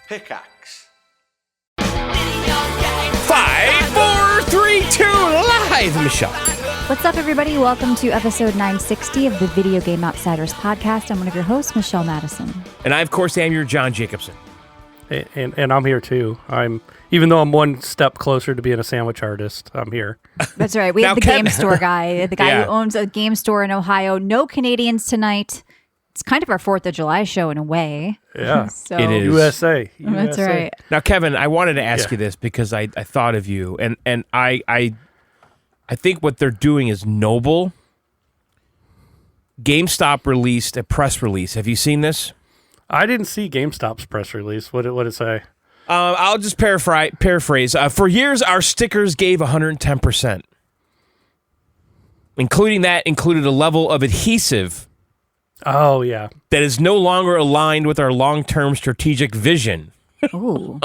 Pickaxe. 5, 4, 3, 2, live, Michelle. What's up, everybody? Welcome to episode 960 of the Video Game Outsiders podcast. I'm one of your hosts, Michelle Madison. And I, of course, am your John Jacobson. And I'm here too. Even though I'm one step closer to being a sandwich artist, I'm here. That's right. We have the game store guy, the guy Yeah. who owns a game store in Ohio. No Canadians tonight. It's kind of our 4th of July show in a way. Yeah, So, It is. USA. That's right. Now, Kevin, I wanted to ask Yeah. you this because I thought of you, and I think what they're doing is noble. GameStop released a press release. Have you seen this? I didn't see GameStop's press release. What did it say? I'll just paraphrase. For years, our stickers gave 110%. Included a level of adhesive Oh, yeah. that is no longer aligned with our long-term strategic vision. Ooh.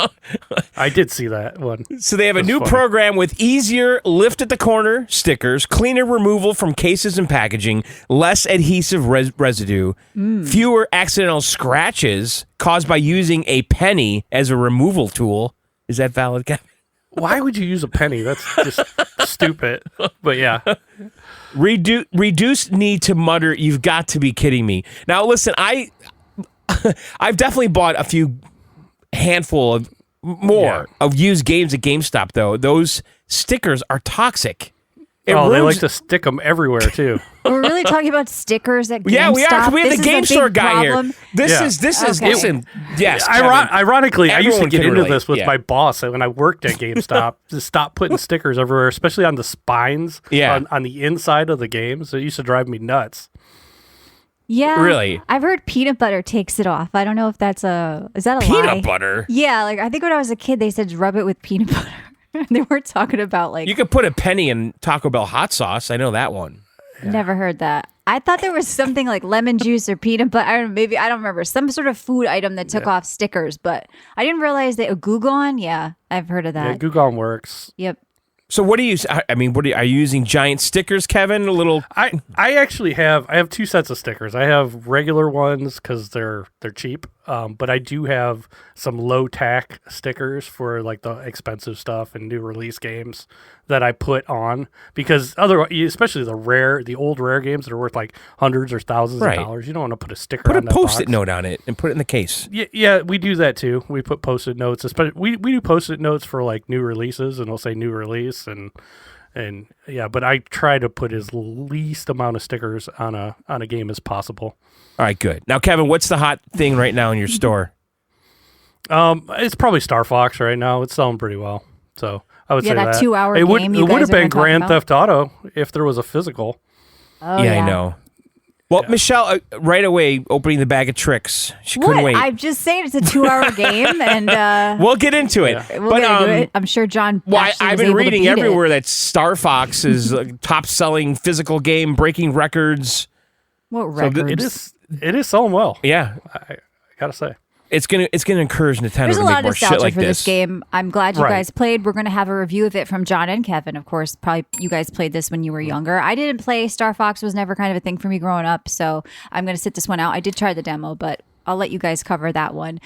I did see that one. So they have a That's new funny. program with easier lift at the corner stickers, cleaner removal from cases and packaging, less adhesive residue, fewer accidental scratches caused by using a penny as a removal tool. Is that valid, Kevin? Why would you use a penny? That's just stupid. But yeah. Reduced need to mutter, "You've got to be kidding me." Now, listen, I've definitely bought a handful of more of used games at GameStop, though. Those stickers are toxic. They like to stick them everywhere, too. We're really talking about stickers at GameStop. Yeah, we are. We have This the is a game big store guy problem. here. This is Okay. listen. Yes, Kevin, Ironically, I used to everyone get can into relate. this with Yeah. my boss when I worked at GameStop to stop putting stickers everywhere, especially on the spines on the inside of the games. It used to drive me nuts. Yeah. Really? I've heard peanut butter takes it off. I don't know if is that a lie? Peanut butter. Yeah, like I think when I was a kid, they said rub it with peanut butter. They weren't talking about like. You could put a penny in Taco Bell hot sauce. I know that one. Never heard that. I thought there was something like lemon juice or peanut butter. I don't remember, some sort of food item that took off stickers, but I didn't realize that Goo Gone. Yeah, I've heard of that. Yeah, Goo Gone works. Yep. So what do you? I mean, are you using giant stickers, Kevin? A little. I actually have 2 sets of stickers. I have regular ones because they're cheap, but I do have some low tack stickers for like the expensive stuff and new release games that I put on because otherwise, especially the old rare games that are worth like hundreds or thousands of dollars, you don't want to put a sticker. Put on a that Post-it box. note on it and put it in the case. Yeah, we do that too. We put Post-it notes, especially we do Post-it notes for like new releases, and it'll say new release and yeah. But I try to put as least amount of stickers on a game as possible. All right, good. Now, Kevin, what's the hot thing right now in your store? It's probably Star Fox right now. It's selling pretty well, so I would say that that 2-hour it would game it you would guys have are been gonna talk Grand about? Theft Auto if there was a physical. Oh, I know. Well, Michelle, right away, opening the bag of tricks. She couldn't What? wait. I'm just saying it's a 2-hour game, and We'll get into it. we'll get into it. I'm sure John. actually I've was been able to reading beat everywhere It. that Star Fox is a top-selling physical game, breaking records. What So records? It is selling well. Yeah, I gotta say. it's gonna encourage Nintendo There's to a make lot of more shit nostalgia like for this game. I'm glad you Right. guys played. We're going to have a review of it from John and Kevin. Of course, probably you guys played this when you were younger. I didn't play. Star Fox was never kind of a thing for me growing up, so I'm going to sit this one out. I did try the demo, but I'll let you guys cover that one.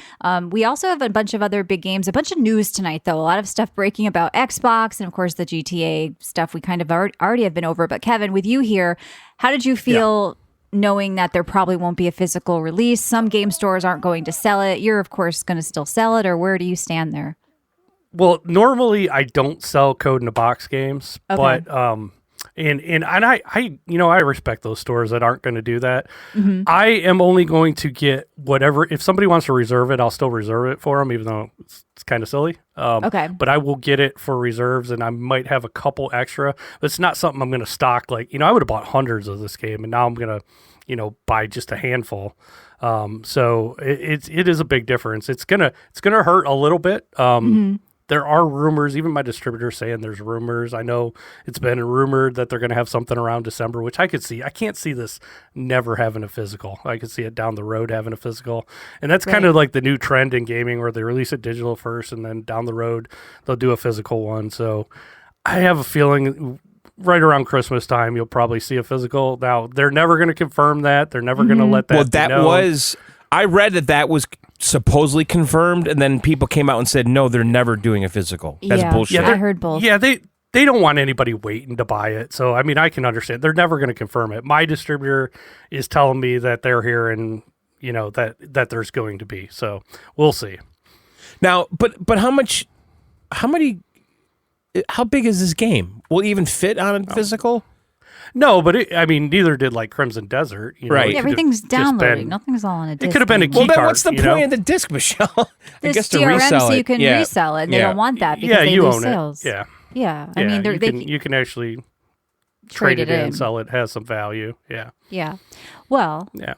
We also have a bunch of other big games, a bunch of news tonight, though. A lot of stuff breaking about Xbox and, of course, the GTA stuff we kind of already have been over. But Kevin, with you here, how did you feel knowing that there probably won't be a physical release? Some game stores aren't going to sell it. You're, of course, going to still sell it, or where do you stand there? Well, normally I don't sell code in a box games, Okay. but and I respect those stores that aren't going to do that. I am only going to get whatever. If somebody wants to reserve it, I'll still reserve it for them, even though it's kind of silly. Okay. But I will get it for reserves, and I might have a couple extra. But it's not something I'm going to stock. Like, I would have bought hundreds of this game, and now I'm going to, buy just a handful. So it is a big difference. It's gonna hurt a little bit. There are rumors, even my distributor saying there's rumors. I know it's been rumored that they're going to have something around December, which I could see. I can't see this never having a physical. I could see it down the road having a physical. And that's kind of like the new trend in gaming where they release it digital first and then down the road they'll do a physical one. So I have a feeling right around Christmas time you'll probably see a physical. Now, they're never going to confirm that. They're never going to let that be known. was I read that was supposedly confirmed, and then people came out and said, no, they're never doing a physical. That's bullshit. I heard both. Yeah, they don't want anybody waiting to buy it. So, I mean, I can understand. They're never going to confirm it. My distributor is telling me that they're here and, that there's going to be. So, we'll see. Now, but how big is this game? Will it even fit on a physical? No, but neither did like Crimson Desert. Right. Yeah, everything's downloading. Nothing's all on a disc. It could have been a key Well, then card. what's the point of the disc, Michelle? I guess to DRM resell so it. you can resell it. And they don't want that because they you lose own sales. it. Yeah. Yeah. I Yeah, mean, you can actually trade it in, sell it, has some value. Yeah. Yeah. Well, Yeah.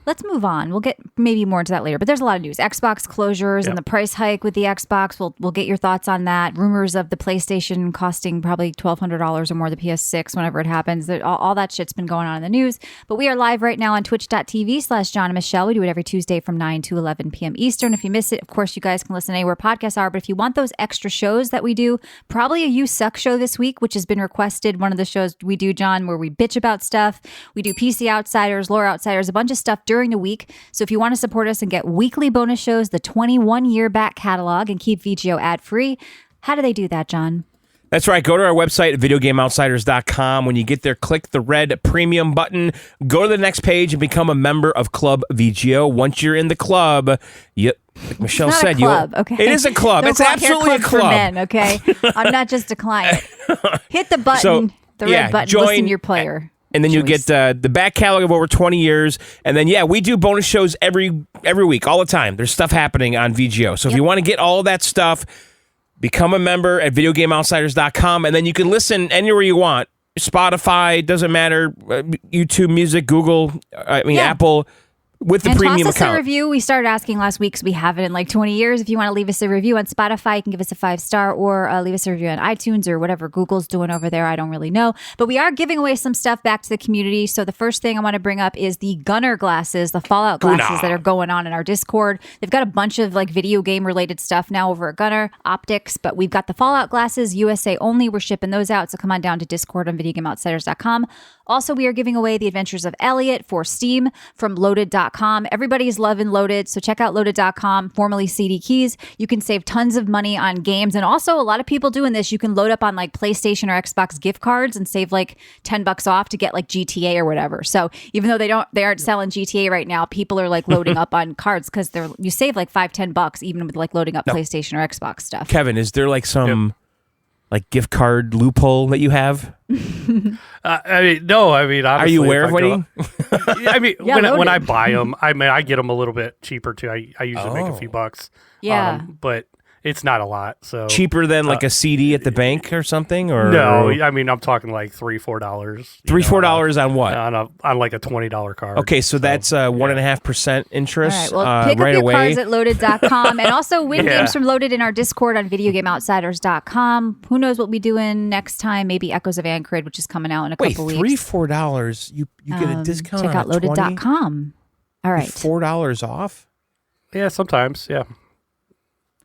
let's move on. We'll get maybe more into that later, but there's a lot of news. Xbox closures and the price hike with the Xbox. We'll get your thoughts on that. Rumors of the PlayStation costing probably $1,200 or more, the PS6, whenever it happens. All that shit's been going on in the news. But we are live right now on twitch.tv/John and Michelle. We do it every Tuesday from 9 to 11 p.m. Eastern. If you miss it, of course, you guys can listen anywhere podcasts are. But if you want those extra shows that we do, probably a You Suck show this week, which has been requested. One of the shows we do, John, where we bitch about stuff. We do PC Outsiders, Lore Outsiders, a bunch of stuff during the week. So if you want to support us and get weekly bonus shows, the 21-year back catalog, and keep VGO ad-free, how do they do that, John? That's right. Go to our website at videogameoutsiders.com. When you get there, click the red premium button. Go to the next page and become a member of Club VGO. Once you're in the club, like Michelle It's not said, a club, okay? It is a club. Don't It's go out here, absolutely a for club. men, okay? I'm not just a client. Hit the button, the red button, join, listen to your player. And then you choice. get the back catalog of over 20 years. And then, we do bonus shows every week, all the time. There's stuff happening on VGO. So if you want to get all that stuff, become a member at videogameoutsiders.com. And then you can listen anywhere you want. Spotify, doesn't matter. YouTube Music, Google, Apple. With the and premium toss us account. a review. We started asking last week because we haven't in like 20 years. If you want to leave us a review on Spotify, you can give us a 5-star or leave us a review on iTunes or whatever Google's doing over there. I don't really know. But we are giving away some stuff back to the community. So the first thing I want to bring up is the Gunner glasses, the Fallout glasses that are going on in our Discord. They've got a bunch of like video game related stuff now over at Gunner Optics, but we've got the Fallout glasses, USA only. We're shipping those out. So come on down to Discord on videogameoutsiders.com. Also, we are giving away The Adventures of Elliot for Steam from loaded.com. Everybody's loving Loaded, so check out loaded.com, formerly CD Keys. You can save tons of money on games. And also, a lot of people doing this, you can load up on like PlayStation or Xbox gift cards and save like $10 off to get like GTA or whatever. So even though they aren't selling GTA right now, people are like loading up on cards because you save like $5-10 even with like loading up PlayStation or Xbox stuff. Kevin, is there like some like gift card loophole that you have? No. Honestly, are you aware of any? When I buy them, I get them a little bit cheaper too. I usually make a few bucks. Yeah, but it's not a lot. So cheaper than like a CD at the bank or something, or no? I'm talking like $3-4. $3-4 on what? On like a $20 card. Okay, so that's 1.5% interest. All right, well, pick right up your away. cards at loaded.com and also win games from Loaded in our Discord on videogameoutsiders.com. Who knows what we'll be doing next time? Maybe Echoes of Ancrid, which is coming out in a couple weeks. $3-4. You get a discount. Check out on loaded.com. All right, $4 off. Yeah, sometimes. Yeah.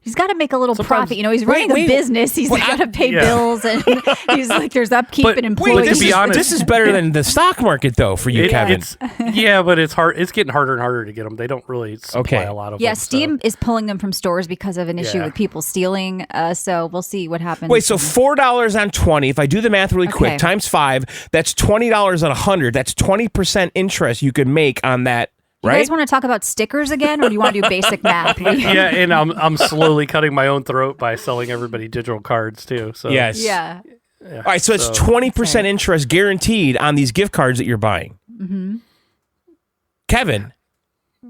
he's got to make a little Sometimes- profit. He's running a business. He's got to pay bills, and he's like, there's upkeep and employees. to be honest- this is better than the stock market, though, for you, Kevin. But it's hard. It's getting harder and harder to get them. They don't really supply a lot of them. Yeah, Steam is pulling them from stores because of an issue with people stealing. So we'll see what happens. Wait, so $4 on 20. If I do the math really quick, times 5, that's $20 on 100. That's 20% interest you could make on that. You guys want to talk about stickers again, or do you want to do basic math? Yeah, and I'm slowly cutting my own throat by selling everybody digital cards too. So Yes. Yeah. All right, so it's 20% interest guaranteed on these gift cards that you're buying. Mm-hmm. Kevin.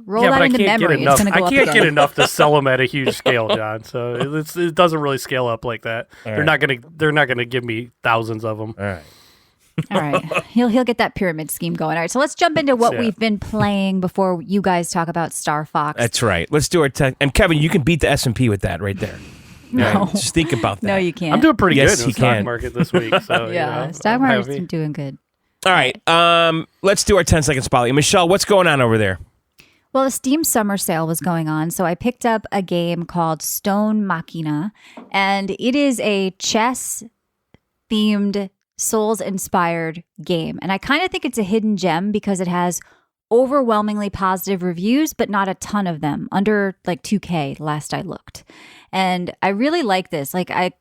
Roll that into memory. It's going to go I up can't again. get enough to sell them at a huge scale, John. So it doesn't really scale up like that. They're not gonna give me thousands of them. All right. All right. He'll get that pyramid scheme going. All right. So let's jump into what we've been playing before you guys talk about Star Fox. That's right. Let's do it. And Kevin, you can beat the S&P with that right there. No. Right, just think about that. No, you can't. I'm doing pretty Yes, good in he the stock can. market this week. So yeah. Stock I'm market's happy. been doing good. All right. Let's do our 10-second spotlight. Michelle, what's going on over there? Well, the Steam summer sale was going on, so I picked up a game called Stone Machina, and it is a chess-themed, Souls-inspired game. And I kind of think it's a hidden gem because it has overwhelmingly positive reviews, but not a ton of them, under like 2K last I looked. And I really like this. Like, I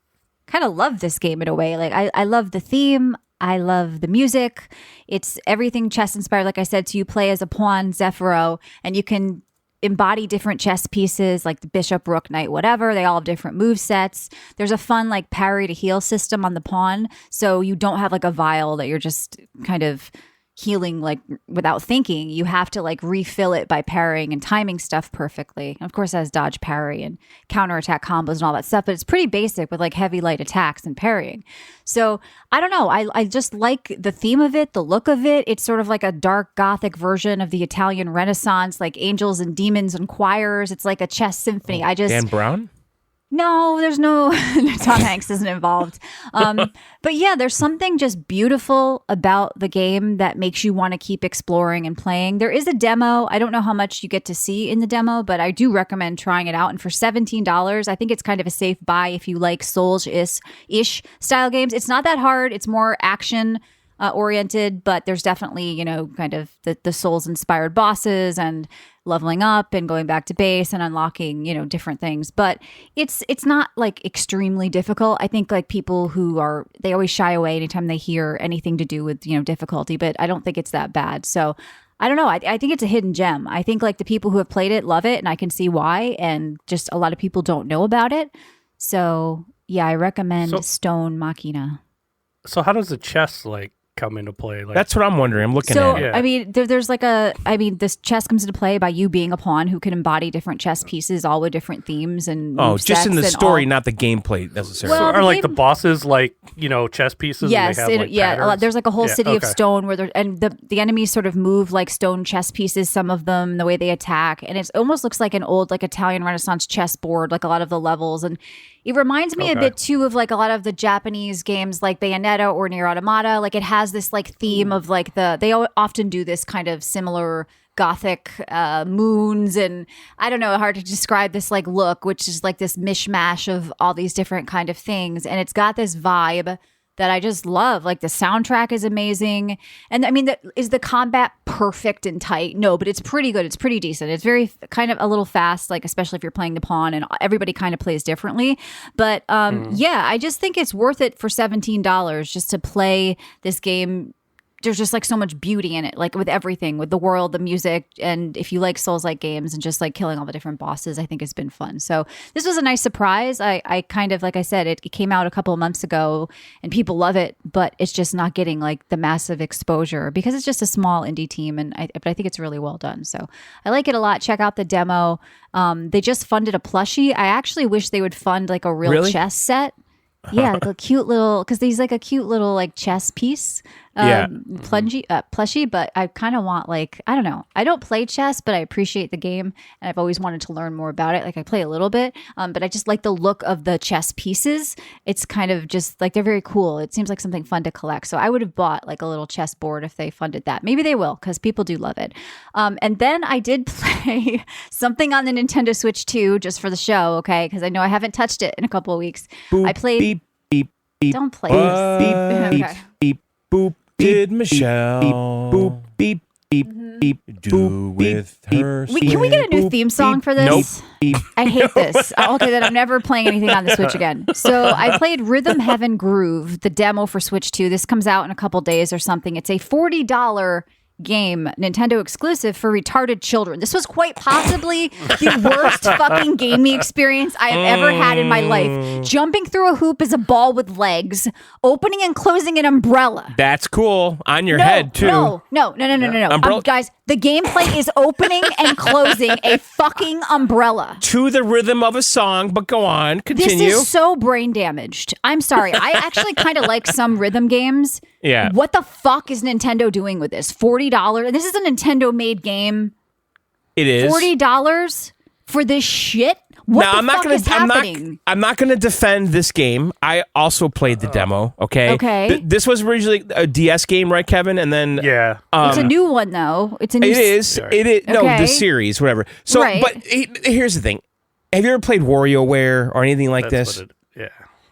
kind of love this game in a way. Like, I love the theme. I love the music. It's everything chess inspired. Like I said, so you play as a pawn, Zephyro, and you can embody different chess pieces like the bishop, rook, knight, whatever. They all have different move sets. There's a fun like parry to heal system on the pawn. So you don't have like a vial that you're just kind of healing like without thinking. You have to like refill it by parrying and timing stuff perfectly. And of course, it has dodge, parry, and counterattack combos and all that stuff, but it's pretty basic with like heavy, light attacks and parrying. So I don't know. I just like the theme of it, the look of it. It's sort of like a dark gothic version of the Italian Renaissance, like angels and demons and choirs. It's like a chess symphony. Dan Brown? No, there's no Tom Hanks isn't involved. But yeah, there's something just beautiful about the game that makes you want to keep exploring and playing. There is a demo. I don't know how much you get to see in the demo, but I do recommend trying it out. And for $17, I think it's kind of a safe buy if you like Souls-ish style games. It's not that hard. It's more action oriented, but there's definitely, you know, kind of the Souls inspired bosses and leveling up and going back to base and unlocking, you know, different things. But it's not like extremely difficult. I think like people they always shy away anytime they hear anything to do with, you know, difficulty, but I don't think it's that bad. So I don't know. I think it's a hidden gem. I think like the people who have played it love it, and I can see why. And just a lot of people don't know about it. So yeah, I recommend Stone Machina. So how does the chess like come into play? Like, that's what I'm wondering. I'm looking at it. Yeah. I mean, there's like this chess comes into play by you being a pawn who can embody different chess pieces, all with different themes and just in the story, not the gameplay necessarily. Well, are like the bosses like, you know, chess pieces? Yes, and they have, like, there's like a whole city of stone where the enemies sort of move like stone chess pieces. Some of them, the way they attack, and it almost looks like an old like Italian Renaissance chessboard, like a lot of the levels. And it reminds me a bit too of like a lot of the Japanese games like Bayonetta or Nier Automata. Like it has this like theme of like they often do this kind of similar gothic moons, and I don't know, hard to describe this like look, which is like this mishmash of all these different kind of things. And it's got this vibe that I just love. Like the soundtrack is amazing. And I mean, is the combat perfect and tight? No, but it's pretty good. It's pretty decent. It's very kind of a little fast, like especially if you're playing the pawn, and everybody kind of plays differently. But yeah, I just think it's worth it for $17 just to play this game. There's just like so much beauty in it, like with everything, with the world, the music, and if you like Souls-like games and just like killing all the different bosses, I think it's been fun. So this was a nice surprise. I kind of, like I said, it came out a couple of months ago and people love it, but it's just not getting like the massive exposure because it's just a small indie team, but I think it's really well done. So I like it a lot. Check out the demo. They just funded a plushie. I actually wish they would fund like a real chess set. Yeah, like a cute little, because there's like a cute little like chess piece, plushie. But I kind of want like, I don't know. I don't play chess, but I appreciate the game, and I've always wanted to learn more about it. Like I play a little bit, but I just like the look of the chess pieces. It's kind of just like they're very cool. It seems like something fun to collect. So I would have bought like a little chess board if they funded that. Maybe they will, because people do love it. And then I did play something on the Nintendo Switch 2 just for the show, okay? Because I know I haven't touched it in a couple of weeks. I played. Beep, beep, beep. Don't play this. Beep, Okay. beep, boop. Did Michelle boop, beep, beep, beep, do with her? Can we get a new theme song for this? Nope. I hate this. Okay, then I'm never playing anything on the Switch again. So I played Rhythm Heaven Groove, the demo for Switch 2. This comes out in a couple days or something. It's a $40 game, Nintendo exclusive for retarded children. This was quite possibly the worst fucking gaming experience I have ever had in my life. Jumping through a hoop is a ball with legs, opening and closing an umbrella. That's cool. On your head, too. No. Guys, the gameplay is opening and closing a fucking umbrella. To the rhythm of a song, but go on. Continue. This is so brain damaged. I'm sorry. I actually kind of like some rhythm games. Yeah. What the fuck is Nintendo doing with this? $40? This is a Nintendo-made game. It is. $40 for this shit? What the fuck is happening? I'm not going to defend this game. I also played the demo, okay? Okay. This was originally a DS game, right, Kevin? And then... Yeah. It's a new one, though. It's a new... It is. It is. No, Okay. the series, whatever. So, Right. but here's the thing. Have you ever played WarioWare or anything like this? Yeah.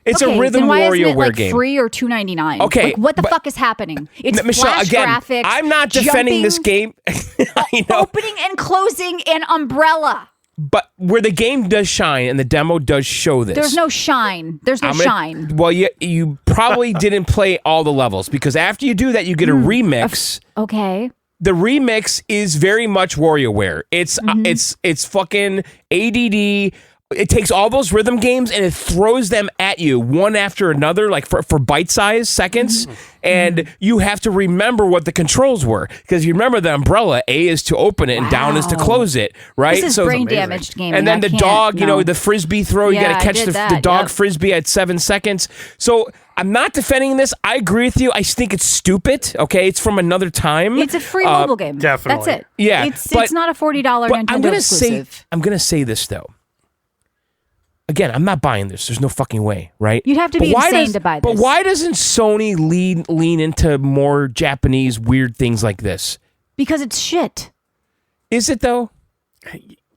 It's okay, a rhythm then why isn't it WarioWare like game. free or $2.99? Okay, like what the fuck is happening? It's Michelle, flash again, graphics. I'm not defending this game. I know, Opening and closing an umbrella. but where the game does shine and the demo does show this. There's no shine. There's no shine. Well, you probably didn't play all the levels because after you do that, you get a remix. Okay. The remix is very much WarioWare. It's fucking ADD. It takes all those rhythm games and it throws them at you one after another, like for bite-sized seconds. And you have to remember what the controls were because you remember the umbrella. A is to open it and down is to close it. Right? This is brain damaged game. And then the dog, the frisbee throw. You got to catch the dog frisbee at 7 seconds. So I'm not defending this. I agree with you. I think it's stupid. Okay, it's from another time. It's a free mobile game. Definitely. That's it. Yeah, it's not a $40 Nintendo exclusive. I'm gonna say this though. Again, I'm not buying this. There's no fucking way, right? You'd have to be insane to buy this. But why doesn't Sony lean into more Japanese weird things like this? Because it's shit. Is it though?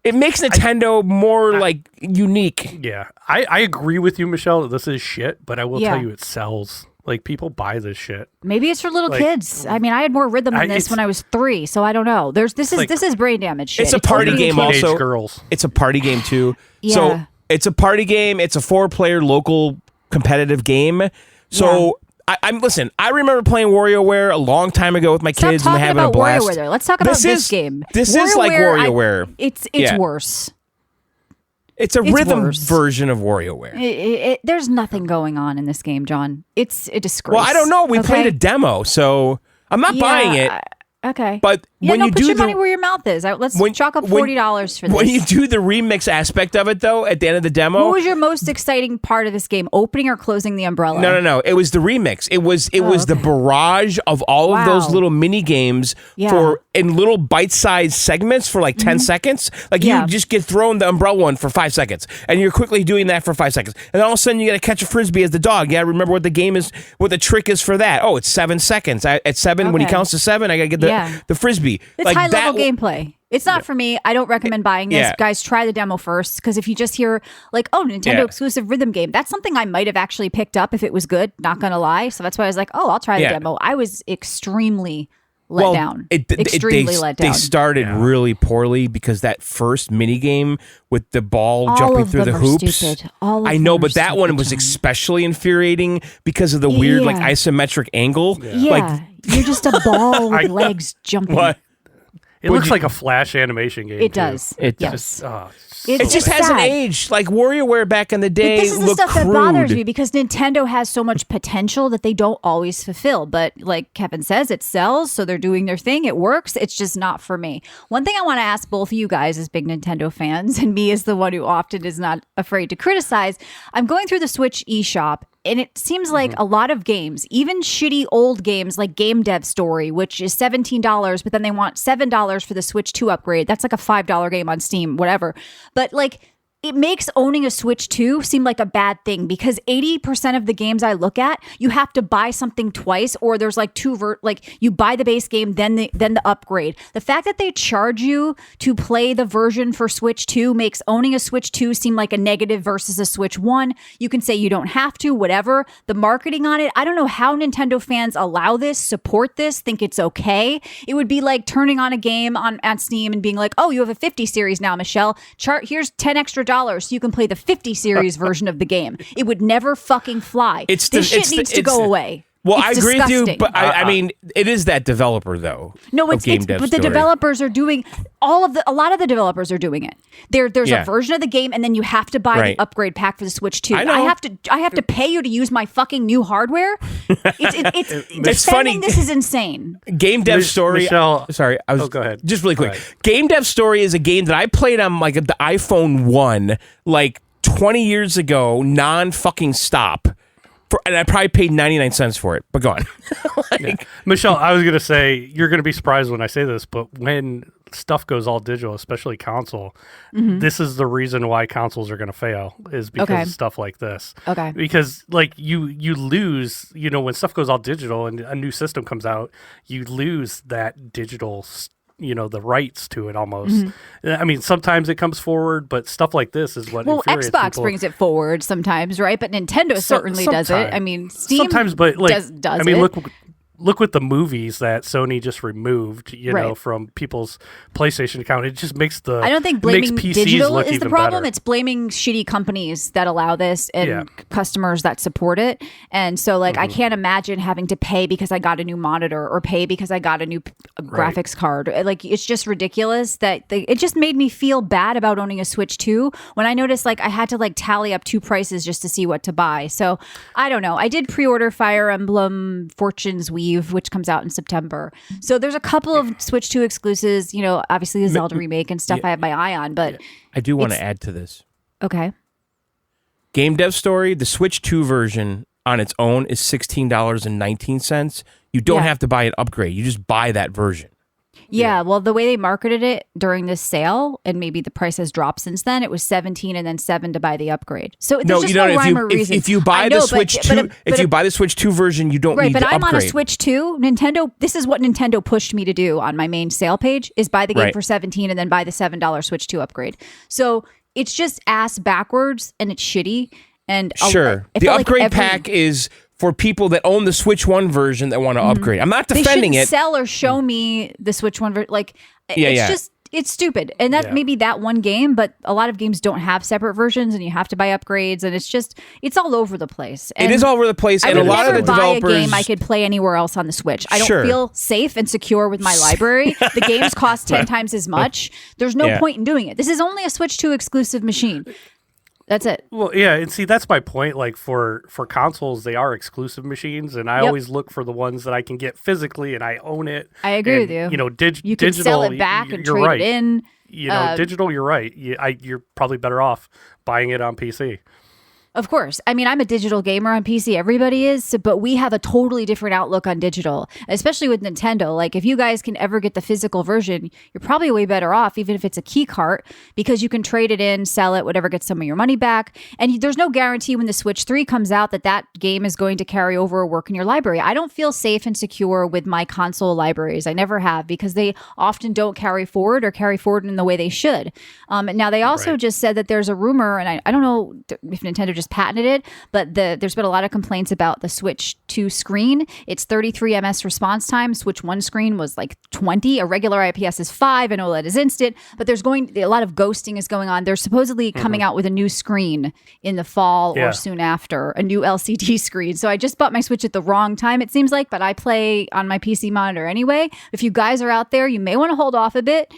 It makes Nintendo more like unique. Yeah, I agree with you, Michelle, that this is shit, but I will tell you it sells. Like, people buy this shit. Maybe it's for little kids. I mean, I had more rhythm than this when I was 3, so I don't know. This is brain damage shit. It's a party game also. Girls. It's a party game too. Yeah. So it's a party game. It's a 4-player local competitive game. So listen. I remember playing WarioWare a long time ago with my kids and having a blast. WarioWare there. Let's talk about this game. This is like WarioWare. It's worse. It's a rhythm version of WarioWare. There's nothing going on in this game, John. It's a disgrace. Well, I don't know. We played a demo, so I'm not buying it. Okay. But when you put do your money where your mouth is. Let's chalk up $40 for this. When you do the remix aspect of it, though, at the end of the demo, what was your most exciting part of this game? Opening or closing the umbrella? No. It was the remix. It was the barrage of all of those little mini games in little bite-sized segments for like 10 seconds. Like you just get thrown the umbrella one for 5 seconds, and you're quickly doing that for 5 seconds, and then all of a sudden you got to catch a frisbee as the dog. Yeah, remember what the game is, what the trick is for that. Oh, it's 7 seconds. At 7, when he counts to 7, I got to get the frisbee. It's like high-level gameplay. It's not for me. I don't recommend buying this. Guys, try the demo first, because if you just hear like, oh, Nintendo exclusive rhythm game, that's something I might have actually picked up if it was good, not gonna lie. So that's why I was like, oh, I'll try the demo. I was extremely let down. Extremely let down. They started really poorly because that first mini game with the ball jumping through the hoops. I know, but that one was especially infuriating because of the weird like isometric angle. Yeah, like, you're just a ball with legs jumping. What? It looks like a Flash animation game. It does. It does. It just hasn't aged. Like WarioWare back in the day, this is the looked stuff crude. that bothers me because Nintendo has so much potential that they don't always fulfill. But like Kevin says, it sells, so they're doing their thing. It works. It's just not for me. One thing I want to ask both of you guys as big Nintendo fans, and me as the one who often is not afraid to criticize, I'm going through the Switch eShop, and it seems like a lot of games, even shitty old games like Game Dev Story, which is $17, but then they want $7 for the Switch 2 upgrade. That's like a $5 game on Steam, whatever. But like, it makes owning a Switch 2 seem like a bad thing because 80% of the games I look at, you have to buy something twice, or there's like you buy the base game, then the upgrade. The fact that they charge you to play the version for Switch 2 makes owning a Switch 2 seem like a negative versus a Switch 1. You can say you don't have to, whatever. The marketing on it, I don't know how Nintendo fans allow this, support this, think it's okay. It would be like turning on a game on Steam and being like, oh, you have a 50 series now, Michelle. Here's 10 extra dollars so you can play the 50 series version of the game. It would never fucking fly. This shit needs to go away. Well, it's I agree with you, disgusting. but I mean, it is that developer though. No, but the developers are doing a lot of the developers are doing it. There's a version of the game, and then you have to buy the upgrade pack for the Switch 2. I have to pay you to use my fucking new hardware. It's funny. This is insane. Game Dev Story. Michelle, sorry, go ahead. Just really quick. Game Dev Story is a game that I played on like the iPhone 1 like 20 years ago, non-fucking stop. And I probably paid 99 cents for it, but go on. Michelle, I was going to say, you're going to be surprised when I say this, but when stuff goes all digital, especially console, this is the reason why consoles are going to fail, is because of stuff like this. Okay. Because like you lose, when stuff goes all digital and a new system comes out, you lose that digital the rights to it almost. I mean, sometimes it comes forward, but stuff like this is what infuriates Xbox people. brings it forward sometimes, right? But Nintendo certainly does it. I mean, Steam sometimes, but like, does I mean, it. Look with the movies that Sony just removed, Right. from people's PlayStation account. It just makes I don't think makes blaming PCs digital look is the even problem. better. It's blaming shitty companies that allow this and customers that support it. And so, like, I can't imagine having to pay because I got a new monitor or pay because I got a new graphics card. Like, it's just ridiculous that it just made me feel bad about owning a Switch 2 when I noticed, like, I had to, like, tally up two prices just to see what to buy. So, I don't know. I did pre-order Fire Emblem Fortune's Weave, which comes out in September. So there's a couple of Switch 2 exclusives, obviously the Zelda remake and stuff I have my eye on, but I do want to add to this. okay. Game Dev Story, the Switch 2 version on its own is $16.19. You don't have to buy an upgrade. You just buy that version. Yeah, well, the way they marketed it during this sale, and maybe the price has dropped since then, it was $17 and then $7 to buy the upgrade. So there's just no rhyme or reason. If you buy the Switch 2, if you buy the Switch 2 version, you don't need the upgrade. Right, but I'm on a Switch 2. Nintendo, this is what Nintendo pushed me to do on my main sale page, is buy the game for $17 and then buy the $7 Switch 2 upgrade. So it's just ass backwards and it's shitty. And the upgrade pack is for people that own the Switch 1 version that want to upgrade. I'm not defending they it. Sell or show me the Switch 1 version. Like, it's stupid. And that maybe that one game, but a lot of games don't have separate versions and you have to buy upgrades. And it's all over the place. And it is all over the place. And a lot of the developers. Buy a game I could play anywhere else on the Switch. I don't feel safe and secure with my library. The games cost 10 times as much. There's no point in doing it. This is only a Switch 2 exclusive machine. That's it. Well, yeah, and see, that's my point. Like for consoles, they are exclusive machines, and I always look for the ones that I can get physically, and I own it. I agree with you. You can digital, sell it back and trade it in. Digital, you're right. You're probably better off buying it on PC. Of course. I mean, I'm a digital gamer on PC. Everybody is, but we have a totally different outlook on digital, especially with Nintendo. Like, if you guys can ever get the physical version, you're probably way better off, even if it's a key cart, because you can trade it in, sell it, whatever, get some of your money back. And there's no guarantee when the Switch 3 comes out that game is going to carry over or work in your library. I don't feel safe and secure with my console libraries. I never have, because they often don't carry forward in the way they should. Now, they also just said that there's a rumor, and I don't know if Nintendo just patented it, but there's been a lot of complaints about the Switch 2 screen. It's 33 ms response time. Switch 1 screen was like 20. A regular IPS is 5 and OLED is instant, but there's a lot of ghosting is going on. They're supposedly coming out with a new screen in the fall or soon after, a new LCD screen. So I just bought my Switch at the wrong time, it seems like, but I play on my PC monitor anyway. If you guys are out there, you may want to hold off a bit.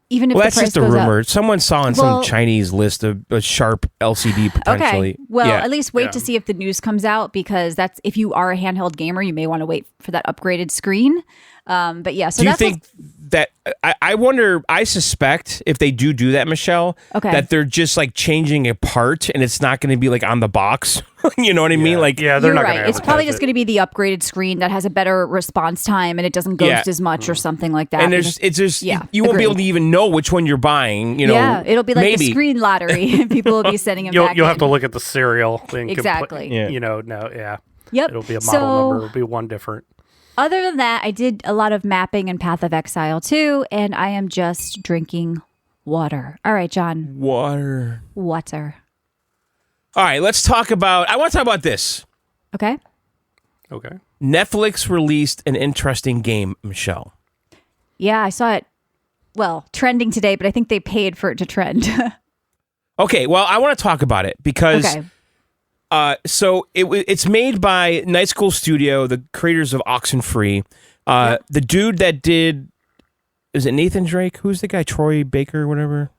Even if that's the price just a goes rumor. Up. Someone saw on some Chinese list a sharp LCD potentially. Okay. Well, at least wait to see if the news comes out, because if you are a handheld gamer, you may want to wait for that upgraded screen. But yeah, so do you think that I wonder? I suspect if they do that, Michelle, that they're just like changing a part, and it's not going to be like on the box. You know what I mean? Like, they're you're not right. It's probably just going to be the upgraded screen that has a better response time and it doesn't ghost as much or something like that. And you won't be able to even know which one you're buying. It'll be like the screen lottery. People will be sending them back. You'll have to look at the serial thing. Exactly. Yep. It'll be a model number. It'll be one different. Other than that, I did a lot of mapping in Path of Exile too, and I am just drinking water. All right, John. Water. All right, I want to talk about this. Okay. Netflix released an interesting game, Michelle. Yeah, I saw it, trending today, but I think they paid for it to trend. Okay, well, I want to talk about it because... Okay. So it's made by Night School Studio, the creators of Oxenfree. The dude that did, is it Nathan Drake? Who's the guy? Troy Baker, whatever.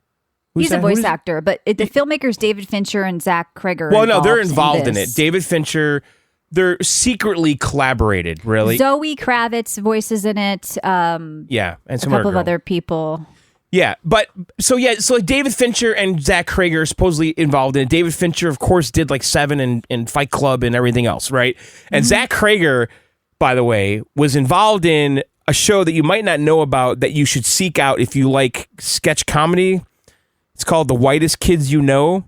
He's a voice actor, but the filmmakers David Fincher and Zach Kreger. Well, no, they're involved in it. David Fincher, they're secretly collaborated. Really, Zoe Kravitz voices in it. And a couple of other people. Yeah, so David Fincher and Zach Kreger are supposedly involved in it. David Fincher, of course, did like Seven and Fight Club and everything else, right? And Zach Kreger, by the way, was involved in a show that you might not know about that you should seek out if you like sketch comedy. It's called The Whitest Kids You Know.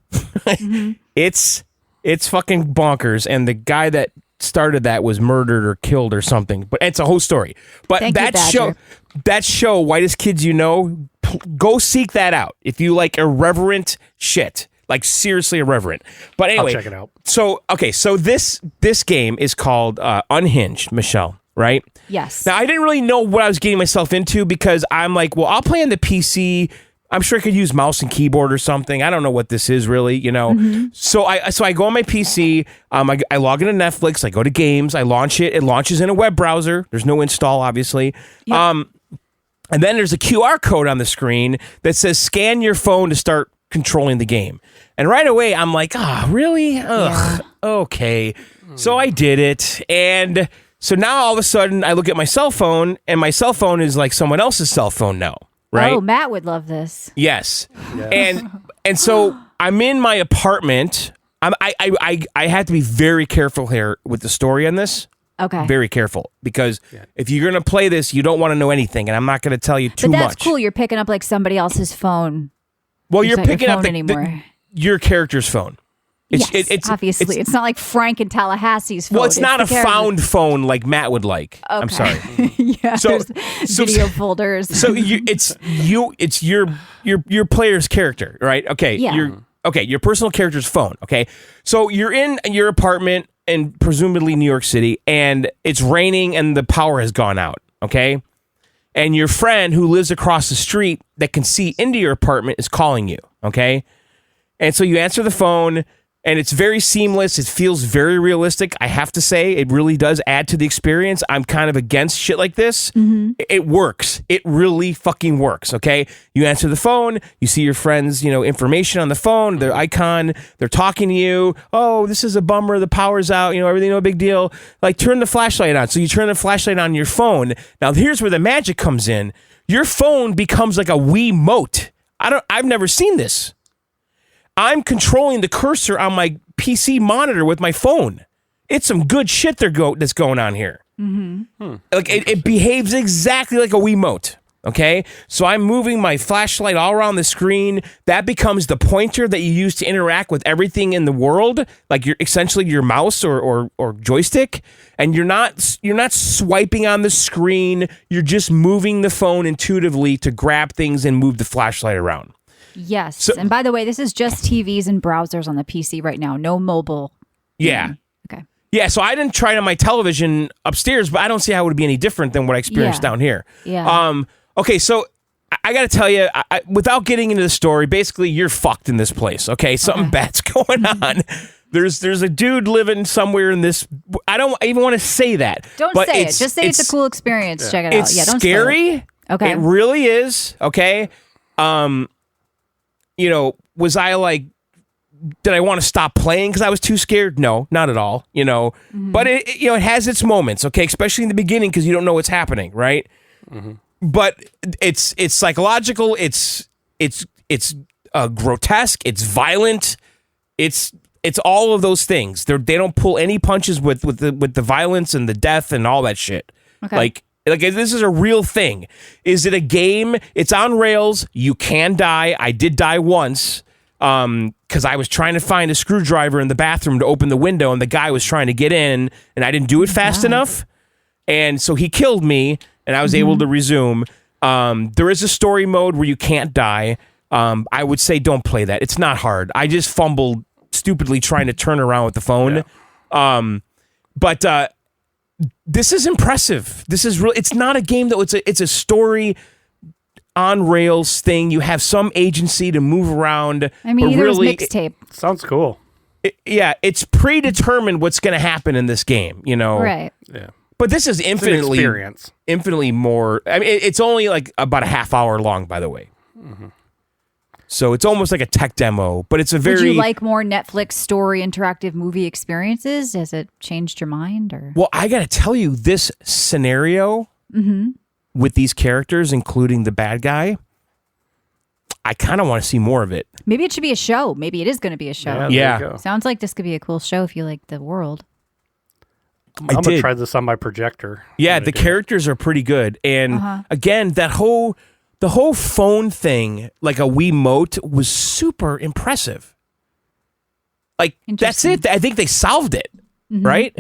It's fucking bonkers. And the guy that started that was murdered or killed or something. But it's a whole story. But Thank you, that show, Whitest Kids You Know, go seek that out if you like irreverent shit. Like seriously irreverent. But anyway, I'll check it out. So this game is called Unhinged, Michelle, right? Yes. Now I didn't really know what I was getting myself into because I'm like, well, I'll play on the PC. I'm sure I could use mouse and keyboard or something. I don't know what this is really, you know. Mm-hmm. So I go on my PC. I log into Netflix. I go to games. I launch it. It launches in a web browser. There's no install, obviously. Yep. And then there's a QR code on the screen that says scan your phone to start controlling the game. And right away, I'm like, really? Ugh, okay. So I did it. And so now all of a sudden, I look at my cell phone, and my cell phone is like someone else's cell phone now, right? Oh, Matt would love this. Yes. And so I'm in my apartment. I have to be very careful here with the story on this. Okay. Very careful, because if you're going to play this, you don't want to know anything, and I'm not going to tell you too much. But that's cool. You're picking up like somebody else's phone. Well, you're It's not your picking up phone your character's phone. Yes, obviously. It's not like Frank in Tallahassee's phone. Well, it's not the a character. found phone like Matt would like. Okay. I'm sorry. Yeah, So- there's so- video folders. So it's your player's character, right? Okay. Yeah. Your personal character's phone. Okay. So you're in your apartment in presumably New York City, and it's raining and the power has gone out. Okay. And your friend who lives across the street that can see into your apartment is calling you. Okay. And so you answer the phone, and it's very seamless. It feels very realistic. I have to say, it really does add to the experience. I'm kind of against shit like this. Mm-hmm. It works. It really fucking works. Okay. You answer the phone. You see your friend's, information on the phone, their icon. They're talking to you. Oh, this is a bummer. The power's out. Everything, no big deal. Like, turn the flashlight on. So you turn the flashlight on your phone. Now, here's where the magic comes in. Your phone becomes like a Wiimote. I've never seen this. I'm controlling the cursor on my PC monitor with my phone. It's some good shit that's going on here. Mm-hmm. Like it behaves exactly like a Wiimote. Okay, so I'm moving my flashlight all around the screen. That becomes the pointer that you use to interact with everything in the world, like essentially your mouse or joystick. And you're not swiping on the screen. You're just moving the phone intuitively to grab things and move the flashlight around. Yes. And by the way, this is just TVs and browsers on the PC right now. No mobile. Yeah. Okay. Yeah, so I didn't try it on my television upstairs, but I don't see how it would be any different than what I experienced down here. Yeah. Okay, so I got to tell you, without getting into the story, basically you're fucked in this place, okay? Something bad's going on. There's a dude living somewhere in this. I don't even want to say that. Don't say it. Just say it's a cool experience. Check it out. It's Yeah, don't scary. spoil it. Okay. It really is, okay? Was I like, did I want to stop playing because I was too scared? No, not at all, But it has its moments, okay? Especially in the beginning because you don't know what's happening, right? Mm-hmm. But it's psychological, it's grotesque, it's violent, it's all of those things. They don't pull any punches with the violence and the death and all that shit. Okay. Like this is a real thing. Is it a game? It's on rails. You can die. I did die once because I was trying to find a screwdriver in the bathroom to open the window, and the guy was trying to get in, and I didn't do it fast enough. And so he killed me, and I was able to resume. There is a story mode where you can't die. I would say don't play that. It's not hard. I just fumbled stupidly trying to turn around with the phone. Yeah. But this is impressive. This is real. It's not a game though. It's a story on rails thing. You have some agency to move around. I mean, but there's really, mixtape. Sounds cool. It's predetermined what's going to happen in this game. Right. Yeah. But this is infinitely more. I mean, it's only like about a half hour long, by the way. Mm-hmm. So it's almost like a tech demo, but it's a very. Would you like more Netflix story interactive movie experiences? Has it changed your mind? Or well, I got to tell you, this scenario with these characters, including the bad guy, I kind of want to see more of it. Maybe it should be a show. Maybe it is going to be a show. Yeah. Sounds like this could be a cool show if you like the world. I'm going to try this on my projector. Yeah, the characters are pretty good. And again, the whole phone thing, like a Wiimote, was super impressive. Like, that's it. I think they solved it, right?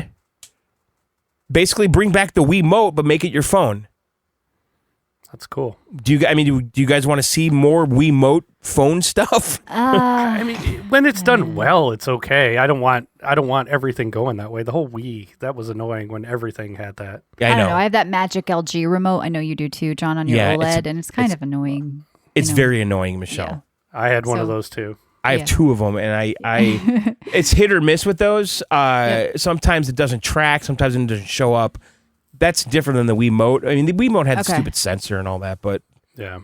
basically bring back the Wiimote, but make it your phone. That's cool. Do you guys want to see more Wiimote phone stuff? I mean, when it's done well, it's okay. I don't want everything going that way. The whole Wii, that was annoying when everything had that. Yeah, I don't know. I have that Magic LG remote. I know you do too, John, on your OLED, and it's kind of annoying. It's very annoying, Michelle. Yeah. I had one of those too. I have two of them, and I it's hit or miss with those. Sometimes it doesn't track. Sometimes it doesn't show up. That's different than the Wiimote. I mean, the Wiimote had the stupid sensor and all that, but yeah.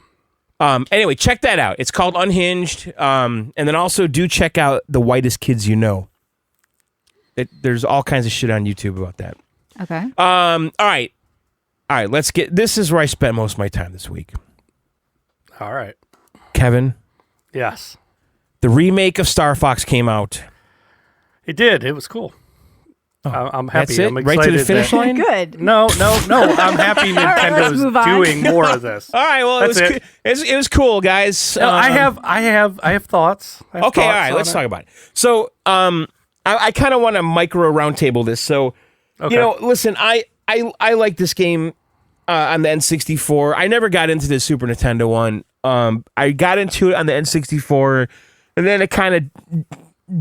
Anyway, check that out. It's called Unhinged. And then also do check out The Whitest Kids You Know. There's all kinds of shit on YouTube about that. Okay. All right. Let's get. This is where I spent most of my time this week. All right. Kevin. Yes. The remake of Star Fox came out. It did. It was cool. I'm happy. That's it? I'm excited. Right to the finish line? Good. No. I'm happy Nintendo's doing more of this. All right. Well, it was cool, guys. No, I have thoughts. Okay. All right. Let's talk about it. So, I kind of want to micro roundtable this. So, listen, I like this game on the N64. I never got into the Super Nintendo one. I got into it on the N64, and then it kind of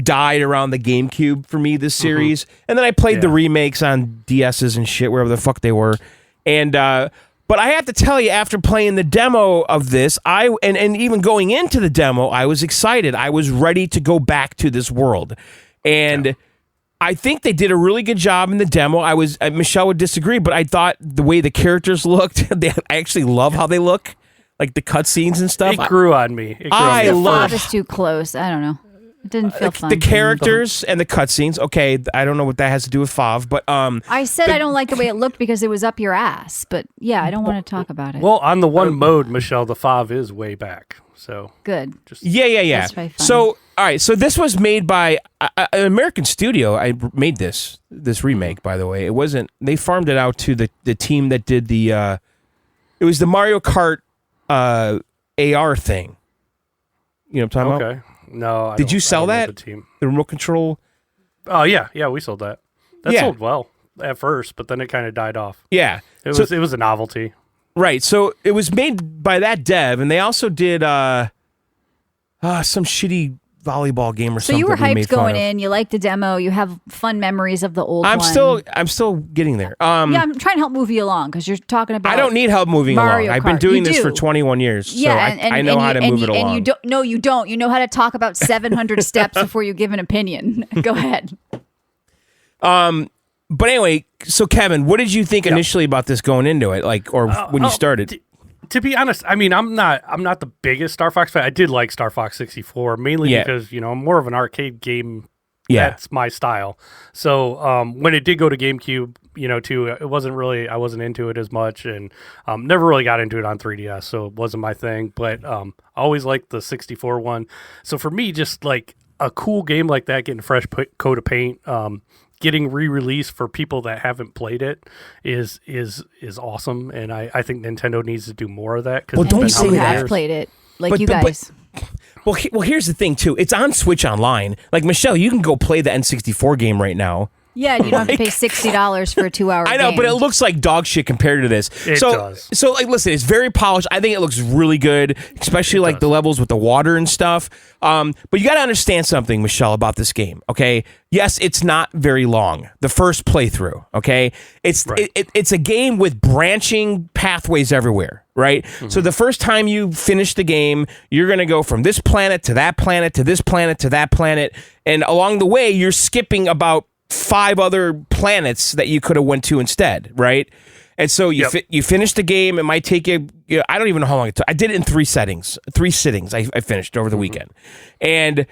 died around the GameCube for me, this series. And then I played the remakes on DS's and shit, wherever the fuck they were. And but I have to tell you, after playing the demo of this, and even going into the demo, I was excited. I was ready to go back to this world. And I think they did a really good job in the demo. Michelle would disagree, but I thought the way the characters looked, I actually love how they look. Like the cutscenes and stuff. It grew on me. I love it. It's too close. I don't know. It didn't feel fun. The characters and the cutscenes. Okay, I don't know what that has to do with FOV, but I said I don't like the way it looked because it was up your ass. But yeah, I don't want to talk about it. Well, on the one mode, Michelle, the FOV is way back. So good. Yeah. That's very fun. So all right, so this was made by an American studio. I made this remake, by the way. It wasn't. They farmed it out to the team that did the. It was the Mario Kart AR thing. You know what I'm talking about? Okay. No. Did you sell that? The remote control? Oh, yeah, we sold that. That sold well at first, but then it kind of died off. Yeah. It was a novelty. Right. So it was made by that dev, and they also did some shitty volleyball game or something. So you were hyped going in. You liked the demo. You have fun memories of the old one. I'm still getting there. I'm trying to help move you along because you're talking about. I don't need help moving Mario along. Kart. I've been doing this for 21 years, so I know how to move it along. And you don't. No, you don't. You know how to talk about 700 steps before you give an opinion. Go ahead. But anyway, so Kevin, what did you think initially about this going into it, when you started? To be honest, I mean, I'm not the biggest Star Fox fan. I did like Star Fox 64 mainly because I'm more of an arcade game. Yeah, that's my style. So when it did go to GameCube, too, it wasn't really. I wasn't into it as much, and never really got into it on 3DS, so it wasn't my thing. But I always liked the 64 one. So for me, just like a cool game like that, getting a fresh coat of paint. Getting re-released for people that haven't played it is awesome, and I think Nintendo needs to do more of that. Well, don't say you have played it, you guys. Well, here's the thing too. It's on Switch Online. Like Michelle, you can go play the N64 game right now. Yeah, you don't have to pay $60 for a 2-hour game. I know, but it looks like dog shit compared to this. It does. So, listen, it's very polished. I think it looks really good, especially the levels with the water and stuff. But you got to understand something, Michelle, about this game, okay? Yes, it's not very long. The first playthrough, okay? It's it's a game with branching pathways everywhere, right? Mm-hmm. So the first time you finish the game, you're going to go from this planet to that planet to this planet to that planet, and along the way, you're skipping about 5 other planets that you could have went to instead, right? And so you finish the game. It might take you. I don't even know how long it took. I did it in 3 sittings. I finished over the weekend, and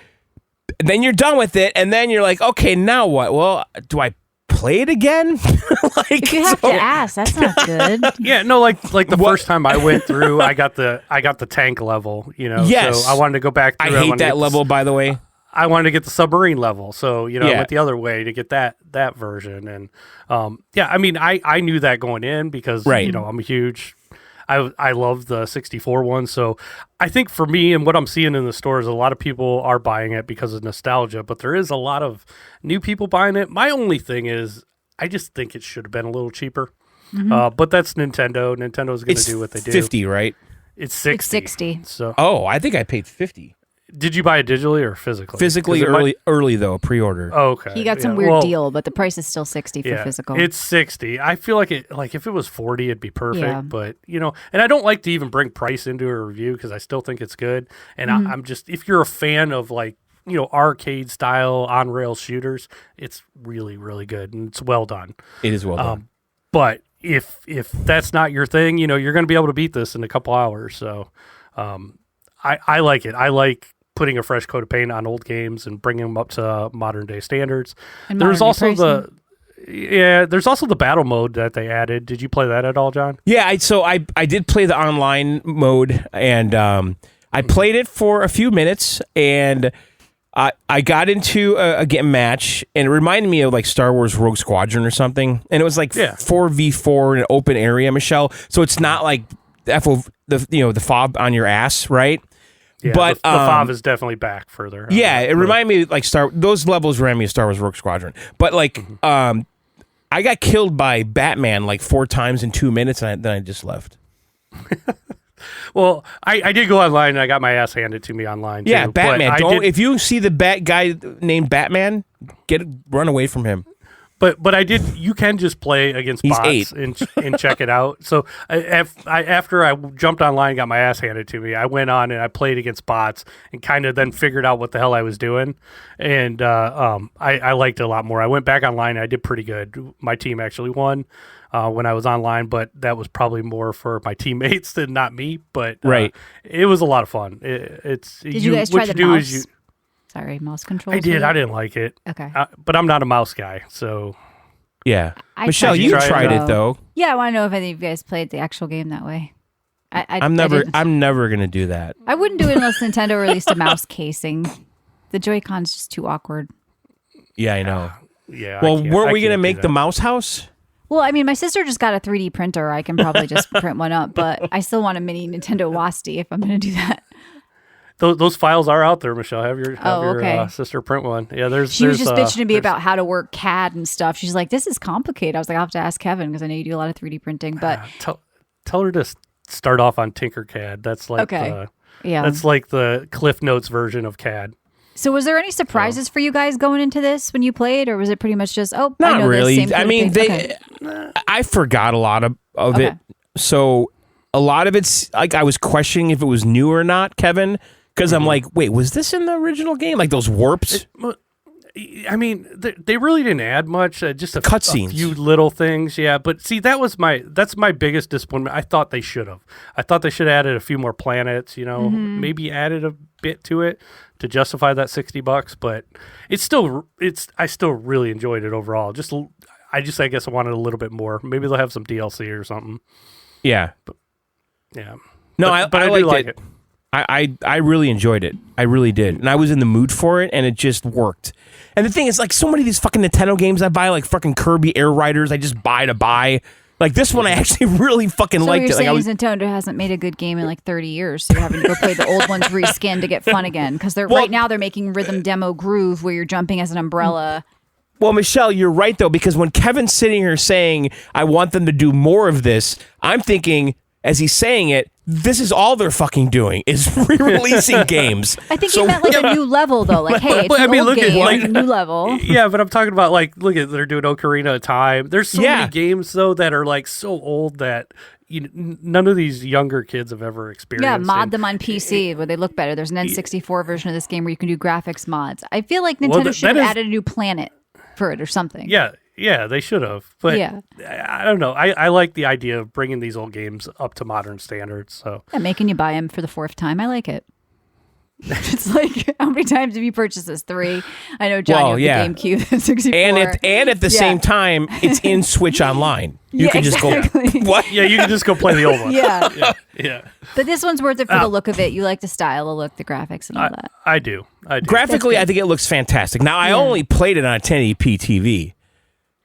then you're done with it. And then you're like, okay, now what? Well, do I play it again? If you have to ask, that's not good. Yeah, no, like the first time I went through, I got the tank level. Yes. So I wanted to go back through. I hate that level, by the way. I wanted to get the submarine level, so I went the other way to get that version, and I mean, I knew that going in because I'm a huge, I love the 64 one, so I think for me and what I'm seeing in the stores, a lot of people are buying it because of nostalgia, but there is a lot of new people buying it. My only thing is, I just think it should have been a little cheaper. But that's Nintendo. Nintendo's going to do what they do. 50, right? It's 60. It's 60. So, Oh, I think I paid 50. did you buy it digitally or physically? Physically early though, pre-order. Oh, okay. He got some weird deal, but the price is still 60 for physical. It's 60. I feel like if it was 40, it'd be perfect. Yeah. But and I don't like to even bring price into a review because I still think it's good. And I'm just, if you're a fan of arcade style on rail shooters, it's really, really good and it's well done. It is well done. But if that's not your thing, you're going to be able to beat this in a couple hours. So I like it. I like putting a fresh coat of paint on old games and bringing them up to modern day standards. And there's modern also pricing. there's also the battle mode that they added. Did you play that at all, John? Yeah, I did play the online mode, and I played it for a few minutes, and I got into a game match, and it reminded me of like Star Wars Rogue Squadron or something, and it was like 4v4 in an open area, Michelle. So it's not like the fob on your ass, right? Yeah, but the fob is definitely back further. Yeah, it reminded me like those levels remind me of Star Wars Rogue Squadron, but like I got killed by Batman like 4 times in 2 minutes, and then I just left. Well, I did go online and I got my ass handed to me online. Yeah, too, Batman. If you see the bat guy named Batman, run away from him. But I did. You can just play against bots 8. and check it out. So after I jumped online and got my ass handed to me, I went on and I played against bots and kind of then figured out what the hell I was doing. And I liked it a lot more. I went back online and I did pretty good. My team actually won when I was online, but that was probably more for my teammates than not me. But it was a lot of fun. Did you guys try the mouse? Sorry, mouse controls. I did. I didn't like it. Okay. But I'm not a mouse guy, so. Yeah. Michelle, you tried it though. Yeah, I want to know if any of you guys played the actual game that way. I'm never going to do that. I wouldn't do it unless Nintendo released a mouse casing. The Joy-Con's just too awkward. Yeah, I know. Yeah. Well, weren't we going to make the mouse house? Well, I mean, my sister just got a 3D printer. I can probably just print one up, but I still want a mini Nintendo Wasty if I'm going to do that. Those files are out there, Michelle. Have your sister print one. Yeah, She was just bitching to me about how to work CAD and stuff. She's like, "This is complicated." I was like, "I'll have to ask Kevin because I know you do a lot of 3D printing." But tell her to start off on Tinkercad. That's like that's like the Cliff Notes version of CAD. So, was there any surprises for you guys going into this when you played, or was it pretty much just not I know really? This, same I mean, I forgot a lot of it, so a lot of it's like I was questioning if it was new or not, Kevin. Because I'm like, wait, was this in the original game? Like those warps? I mean, they really didn't add much. Just a few little things, yeah. But see, that's my biggest disappointment. I thought they should have. I thought they should have added a few more planets. Maybe added a bit to it to justify that $60. But I still really enjoyed it overall. I guess I wanted a little bit more. Maybe they'll have some DLC or something. Yeah. But, yeah. No, but I do like it. I really enjoyed it. I really did. And I was in the mood for it, and it just worked. And the thing is, like, so many of these fucking Nintendo games I buy, like fucking Kirby Air Riders, I just buy to buy. Like, this one I actually really fucking liked it. So you're saying Nintendo hasn't made a good game in like 30 years, so you're having to go play the old ones reskinned to get fun again. Because right now they're making Rhythm Demo Groove where you're jumping as an umbrella. Well, Michelle, you're right, though, because when Kevin's sitting here saying, I want them to do more of this, I'm thinking, as he's saying it, this is all they're fucking doing is re-releasing games. I think he meant like a new level, though. Like, hey, it's an old game, new level. Yeah, but I'm talking about they're doing Ocarina of Time. There's so many games though that are like so old that none of these younger kids have ever experienced. Yeah, mod them on PC where they look better. There's an N64 version of this game where you can do graphics mods. I feel like Nintendo should have added a new planet for it or something. Yeah, they should have. But I don't know. I like the idea of bringing these old games up to modern standards. So making you buy them for the 4th time. I like it. It's like, how many times have you purchased this? 3. I know, John, you have the GameCube, 64. And at the same time, it's in Switch Online. You can just go. What? Yeah, you can just go play the old one. Yeah. But this one's worth it for the look of it. You like the style, the look, the graphics, and all that. I do. Graphically, I think it looks fantastic. Now, I only played it on a 1080p TV.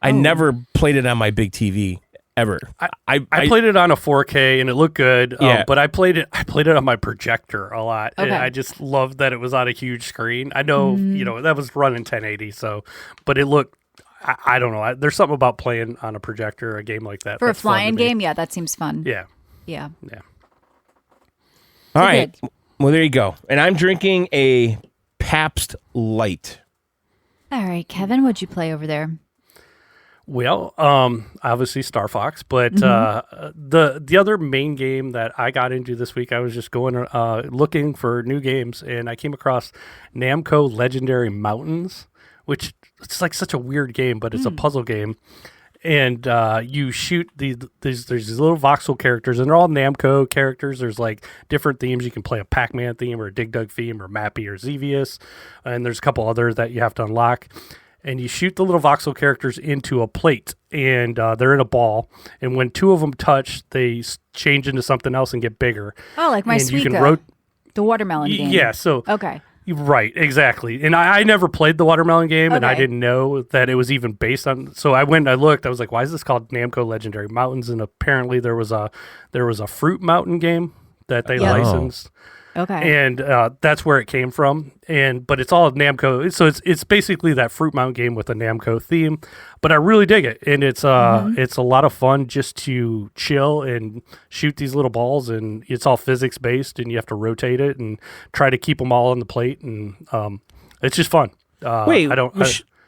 I never played it on my big TV ever. I played it on a 4K and it looked good. But I played it on my projector a lot. Okay. I just loved that it was on a huge screen. I know that was running 1080. So, but it looked I don't know. There's something about playing on a projector, a game like that. For a that's fun to flying me. game, yeah, that seems fun. Yeah. Yeah. All right. Good. Well, there you go. And I'm drinking a Pabst Light. All right, Kevin, what'd you play over there? Well, obviously Star Fox, but the other main game that I got into this week, I was just going looking for new games, and I came across Namco Legendary Mountains, which it's like such a weird game, but it's a puzzle game. And you shoot there's these little voxel characters, and they're all Namco characters. There's like different themes. You can play a Pac-Man theme or a Dig Dug theme or Mappy or Xevious, and there's a couple others that you have to unlock. And you shoot the little voxel characters into a plate, and they're in a ball. And when two of them touch, they change into something else and get bigger. Oh, like my And you can Suika, the watermelon game. Yeah, so Okay. right, exactly. And I never played the watermelon game, and I Okay. didn't know that it was even based on. So I went and I looked. I was like, "Why is this called Namco Legendary Mountains?" And apparently there was a Fruit Mountain game that they Yeah. licensed. Okay. And that's where it came from. But it's all Namco. So it's basically that Fruit Mountain game with a Namco theme. But I really dig it, and it's a lot of fun just to chill and shoot these little balls. And it's all physics based, and you have to rotate it and try to keep them all on the plate. And it's just fun. Wait, I don't.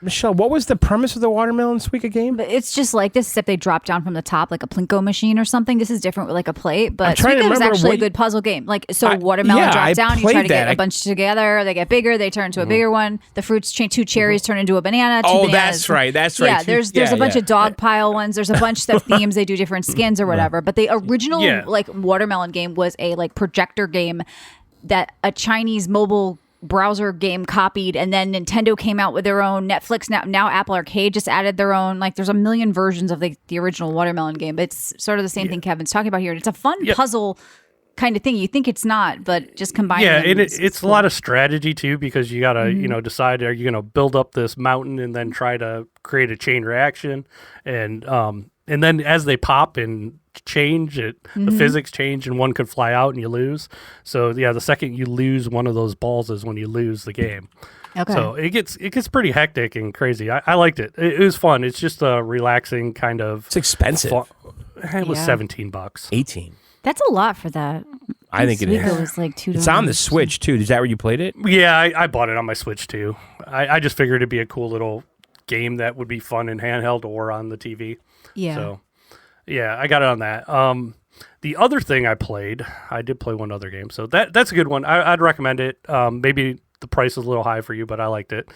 Michelle, what was the premise of the Watermelon Suika game? But it's just like this, except they drop down from the top like a Plinko machine or something. This is different with like a plate, but trying to Suika was remember actually a what- good puzzle game. Like, so watermelon yeah, I drop down, you played try to get that. a bunch together, they get bigger, they turn into a bigger one. The fruits change, two cherries turn into a banana. Two Oh, bananas. that's right. That's right. Yeah, there's a bunch yeah. of dog pile ones. There's a bunch of themes. They do different skins or whatever. But the original Yeah. like watermelon game was a like projector game that a Chinese mobile browser game copied, and then Nintendo came out with their own. Netflix now Apple Arcade just added their own. Like there's a million versions of the original watermelon game, but it's sort of the same thing Kevin's talking about here. It's a fun puzzle kind of thing. You think it's not, but just combining Yeah, them and is it's a cool. lot of strategy too, because you gotta decide, are you gonna build up this mountain and then try to create a chain reaction, and then as they pop and change the physics change, and one could fly out and you lose. So yeah, the second you lose one of those balls is when you lose the game. Okay. So it gets pretty hectic and crazy. I liked it. It was fun. It's just a relaxing kind of. It's expensive. It was Yeah. $17. 18. That's a lot for that. I think it Suika is. was like $2. It's on the Switch too. Is that where you played it? Yeah, I bought it on my Switch too. I just figured it'd be a cool little game that would be fun in handheld or on the TV. Yeah. So, yeah, I got it on that. The other thing I did play one other game. So that's a good one. I'd recommend it. Maybe the price is a little high for you, but I liked it.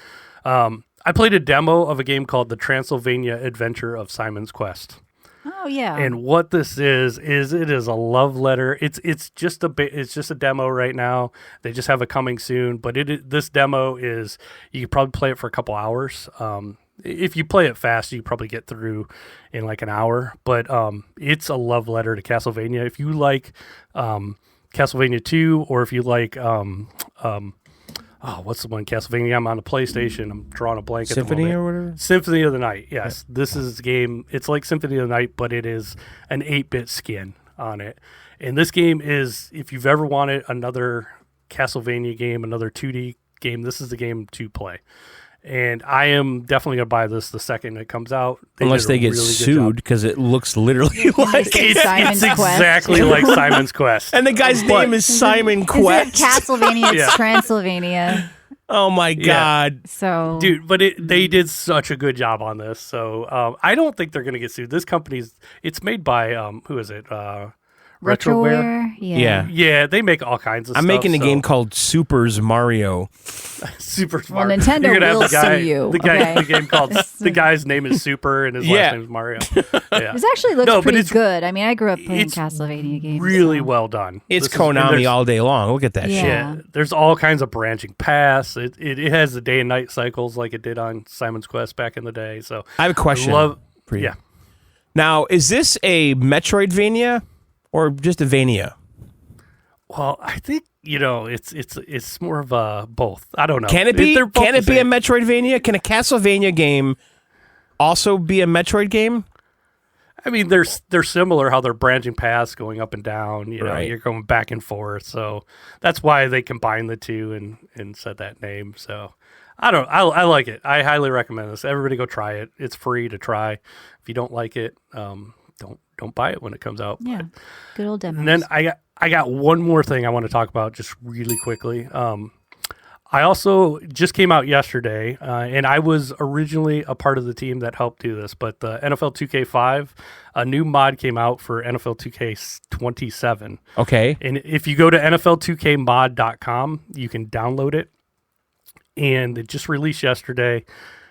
I played a demo of a game called The Transylvania Adventure of Simon's Quest. Oh yeah. And what this is it is a love letter. It's just a demo right now. They just have it coming soon, but this demo is, you could probably play it for a couple hours. If you play it fast, you probably get through in like an hour. But it's a love letter to Castlevania. If you like Castlevania 2, or if you like what's the one Castlevania I'm on the PlayStation? I'm drawing a blank at the Symphony moment. or whatever? Symphony of the Night, yes. This is a game. It's like Symphony of the Night, but it is an 8-bit skin on it. And this game is, if you've ever wanted another Castlevania game, another 2D game, this is the game to play. And I am definitely going to buy this the second it comes out. Unless they get sued, because it looks literally like It's Simon's it's Quest. exactly like Simon's Quest. And the guy's name is Simon Instead Quest. of Castlevania, it's Yeah. Transylvania. Oh my God. So Dude, but they did such a good job on this. So I don't think they're going to get sued. This company's, it's made by, who is it? Retroware? Yeah. Yeah, they make all kinds of I'm stuff. making a game called Supers Mario. Super Smart. Nintendo You're gonna have will the guy, sue you, The guy, okay? the game called, the guy's name is Super and his Yeah. last name is Mario. Yeah. This actually looks No, but pretty it's- good. I mean, I grew up playing it's Castlevania games. Really so. well done. It's This is- and Konami there's- all day long. Look at that Yeah. shit. Yeah, there's all kinds of branching paths. It has the day and night cycles like it did on Simon's Quest back in the day. So I have a question for you. Yeah. Now, is this a Metroidvania or just a Vania? Well, I think it's more of a both. I don't know. Can it be? They're both Can the it be a same. Metroidvania? Can a Castlevania game also be a Metroid game? I mean, they're similar how they're branching paths, going up and down. You know, Right. you're going back and forth. So that's why they combined the two and said that name. So I like it. I highly recommend this. Everybody go try it. It's free to try. If you don't like it, don't buy it when it comes out. Yeah, good old demos. And then I got one more thing I want to talk about just really quickly. I also just came out yesterday, and I was originally a part of the team that helped do this, but the NFL 2K5, a new mod came out for NFL 2K27. Okay. And if you go to NFL2Kmod.com, you can download it. And it just released yesterday.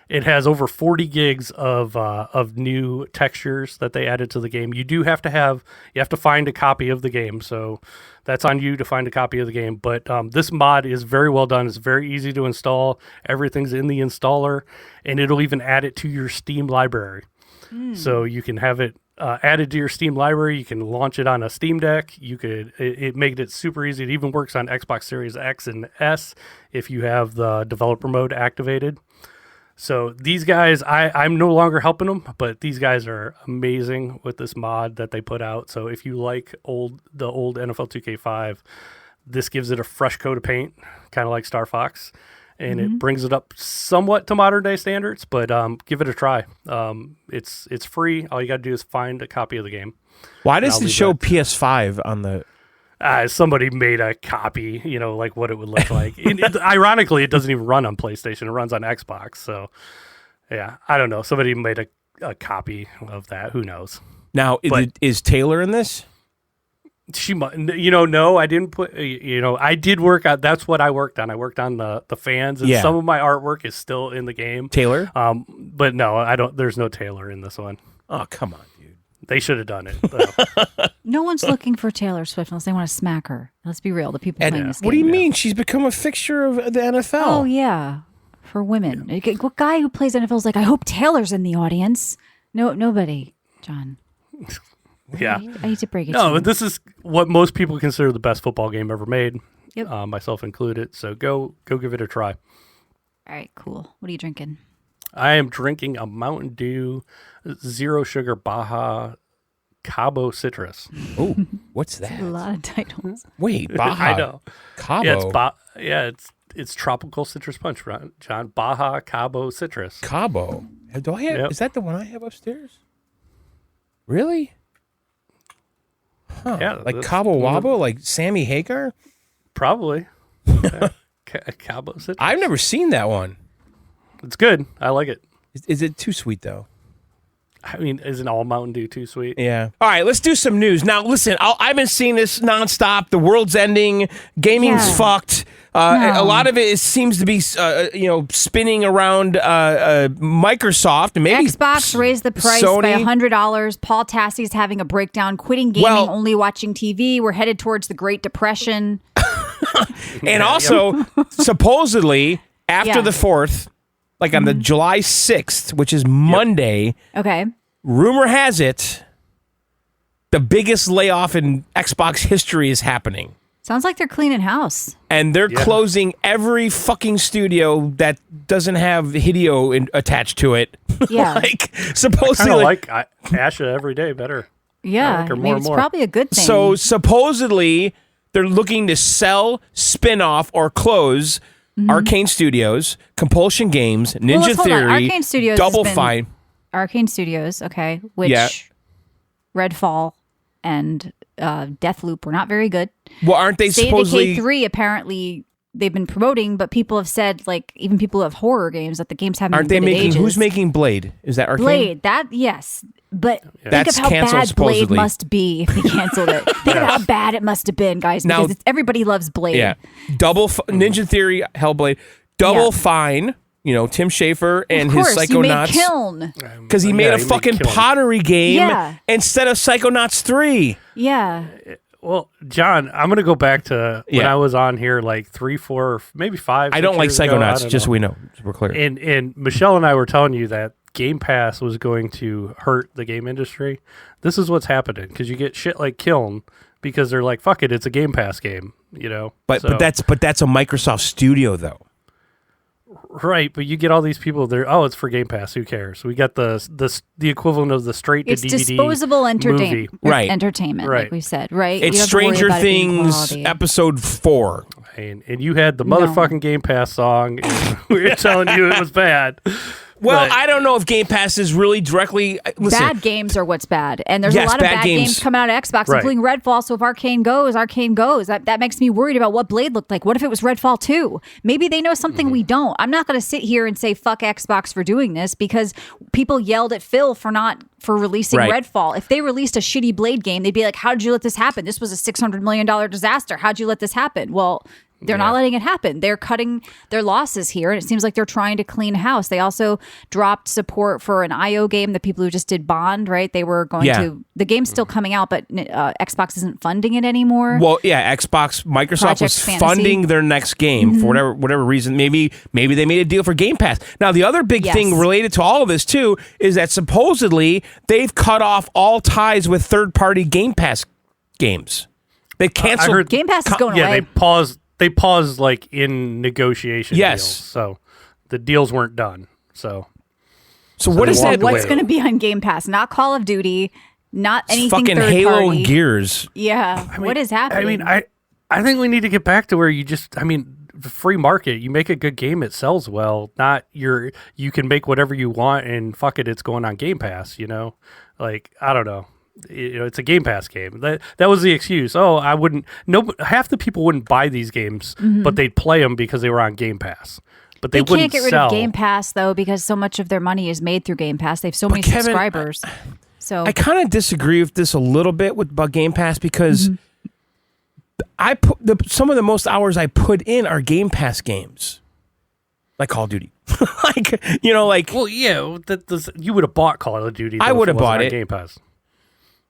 It has over 40 gigs of new textures that they added to the game. You have to find a copy of the game, so that's on you to find a copy of the game. But this mod is very well done. It's very easy to install. Everything's in the installer, and it'll even add it to your Steam library. So you can have it added to your Steam library. You can launch it on a Steam Deck. It made it super easy. It even works on Xbox Series X and S if you have the developer mode activated. So these guys, I'm no longer helping them, but these guys are amazing with this mod that they put out. So if you like the old NFL 2K5, this gives it a fresh coat of paint, kind of like Star Fox, and it brings it up somewhat to modern day standards. But give it a try. It's free. All you got to do is find a copy of the game. Why does it show PS5 on the? Somebody made a copy, like what it would look like. Ironically, it doesn't even run on PlayStation. It runs on Xbox. So, yeah, I don't know. Somebody made a copy of that. Who knows? Now, is Taylor in this? She, no, I didn't put, I did work on, that's what I worked on. I worked on the fans, and some of my artwork is still in the game. Taylor? But no, there's no Taylor in this one. Oh, come on, dude. They should have done it. No one's looking for Taylor Swift unless they want to smack her. Let's be real. The people playing this game. What do you mean? She's become a fixture of the NFL. Oh, yeah. For women. What guy who plays NFL is like, I hope Taylor's in the audience. No, nobody, John. Yeah. I hate to break it to No, you. but this is what most people consider the best football game ever made, Yep. myself included. So go give it a try. All right, cool. What are you drinking? I am drinking a Mountain Dew Zero Sugar Baja Cabo Citrus. Oh, what's that? A lot of titles. Wait, Baja. I know. Cabo. Yeah, it's tropical citrus punch, right, John. Baja Cabo Citrus. Cabo. Do I have? Yep. Is that the one I have upstairs? Really? Huh. Yeah, like that's Cabo one of- Wabo, like Sammy Hagar. Probably. Yeah. Cabo Citrus. I've never seen that one. It's good. I like it. Is it too sweet though? I mean, isn't all Mountain Dew too sweet? Yeah. All right, let's do some news. Now, listen, I've been seeing this nonstop. The world's ending. Gaming's Yeah. fucked. No. A lot of it seems to be, spinning around Microsoft and maybe Xbox raised the price by Sony. $100. Paul Tassi's having a breakdown, quitting gaming, Well- only watching TV. We're headed towards the Great Depression. And also, supposedly, after Yeah. the 4th, like on the July 6th, which is Monday, Okay. rumor has it the biggest layoff in Xbox history is happening. Sounds like they're cleaning house. And they're closing every fucking studio that doesn't have Hideo attached to it. Yeah. Like, I supposedly. kind of like Asha every day better. Yeah. I like her I more mean, and it's more. probably a good thing. So supposedly they're looking to sell, spin off, or close Arcane Studios, Compulsion Games, Ninja let's hold on. Theory, Arcane Studios Double has been- Fine. Arcane Studios, okay, which Yeah. Redfall and Deathloop were not very good. Well, aren't they State of supposedly? Decay 3 apparently they've been promoting, but people have said, like, even people who have horror games, that the games haven't Aren't been they good in making? ages. Who's making Blade? Is that Arcane? Blade? That, yes. But That's think of how canceled, bad supposedly. Blade must be if they canceled it. Think of how bad it must have been, guys, Now- because everybody loves Blade. Yeah. Ninja Theory, Hellblade, Double Yeah. Fine. Tim Schafer and Of course, his you made Psychonauts. Kiln. Because he made a fucking Kiln. pottery game Yeah. instead of Psychonauts 3. Yeah. Well, John, I'm going to go back to when Yeah. I was on here like 3, 4, maybe 5. I don't 6 like years ago. I Psychonauts, don't just so know. we know. We're clear. And Michelle and I were telling you that Game Pass was going to hurt the game industry. This is what's happening because you get shit like Kiln because they're like, fuck it, it's a Game Pass game, But So- that's a Microsoft studio though. Right, but you get all these people there. Oh, it's for Game Pass. Who cares? We got the equivalent of the straight to it's DVD disposable movie. Right. entertainment, Right. like we said. Right? It's You don't have to worry Stranger about it being Things quality. episode 4. And you had the motherfucking Game Pass song, and we were telling you it was bad. Well, But- I don't know if Game Pass is really directly. Listen, Bad games are what's bad, and there's Yes, a lot of bad bad games. games coming out of Xbox, Right. including Redfall. So if Arcane goes. That makes me worried about what Blade looked like. What if it was Redfall 2? Maybe they know something we don't. I'm not going to sit here and say fuck Xbox for doing this because people yelled at Phil for releasing Right. Redfall. If they released a shitty Blade game, they'd be like, "How did you let this happen? This was a $600 million disaster. How'd you let this happen?" Well. They're not letting it happen. They're cutting their losses here, and it seems like they're trying to clean house. They also dropped support for an IO game, the people who just did Bond, right? They were going to... The game's still coming out, but Xbox isn't funding it anymore. Well, yeah, Microsoft Project was Fantasy. funding their next game for whatever reason. Maybe they made a deal for Game Pass. Now, the other big Yes. thing related to all of this too is that supposedly they've cut off all ties with third-party Game Pass games. They canceled. heard- Game Pass is going Yeah, away. they paused like in negotiation Yes. deals. So the deals weren't done. So what they is walked that? away. What's going to be on Game Pass? Not Call of Duty, not anything Fucking third Halo party. and Gears. Yeah. What is happening? I think we need to get back to where the free market, you make a good game, it sells well, not you can make whatever you want and fuck it, it's going on Game Pass, Like, I don't know. It's a Game Pass game. That was the excuse. Oh, I wouldn't. No, half the people wouldn't buy these games, but they'd play them because they were on Game Pass. But they can't wouldn't get rid sell. of Game Pass though because so much of their money is made through Game Pass. They have so many Kevin, subscribers. So I kind of disagree with this a little bit about Game Pass because I put some of the most hours I put in are Game Pass games, like Call of Duty. Well, yeah, you would have bought Call of Duty. I though, would if have wasn't bought on it. Game Pass.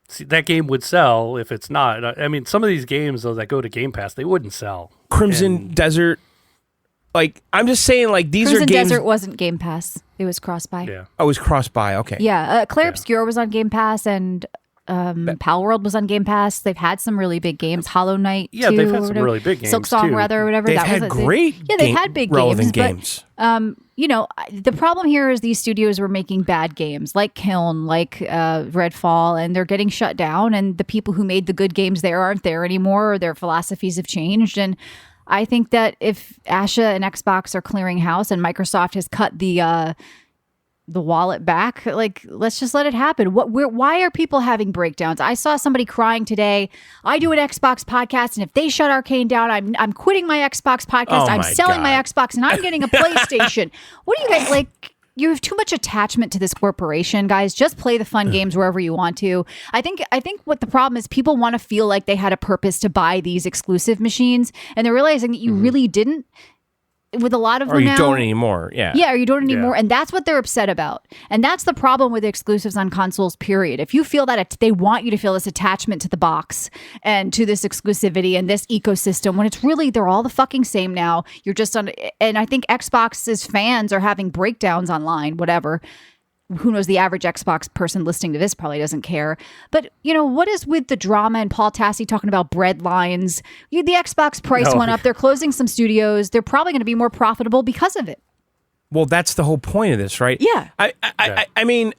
See, that game would sell if it's not. I mean, some of these games though that go to Game Pass, they wouldn't sell. Crimson Desert. Like, I'm just saying, like, these Crimson are games. Desert wasn't Game Pass. It was cross-buy. Yeah. Oh, it was cross-buy. Okay. Yeah, Claire Obscure was on Game Pass, and Pal World was on Game Pass. They've had some really big games. Hollow Knight, Yeah, 2, they've had or some whatever. really big games, Silk Song, too. rather, or whatever. They've that had was great they've had big relevant games. But, the problem here is these studios were making bad games, like Kiln, like Redfall, and they're getting shut down. And the people who made the good games there aren't there anymore, or their philosophies have changed. And I think that if Asha and Xbox are clearing house and Microsoft has cut the wallet back, like, let's just let it happen. Why are people having breakdowns? I saw somebody crying today. I do an Xbox podcast, and if they shut Arcane down, I'm quitting my Xbox podcast. Oh I'm my selling my God. Xbox, and I'm getting a PlayStation. What do you guys like? You have too much attachment to this corporation, guys. Just play the fun games wherever you want to. I think what the problem is, people want to feel like they had a purpose to buy these exclusive machines, and they're realizing that you really didn't. With a lot of Or them you now, don't anymore. Yeah. yeah, or you don't Yeah. anymore, and that's what they're upset about. And that's the problem with exclusives on consoles. Period. If you feel that they want you to feel this attachment to the box and to this exclusivity and this ecosystem, when it's really they're all the fucking same now. You're just on, and I think Xbox's fans are having breakdowns online. Whatever. Who knows? The average Xbox person listening to this probably doesn't care. But, what is with the drama and Paul Tassi talking about bread lines? The Xbox price No. went up. They're closing some studios. They're probably going to be more profitable because of it. Well, that's the whole point of this, right? Yeah. I mean,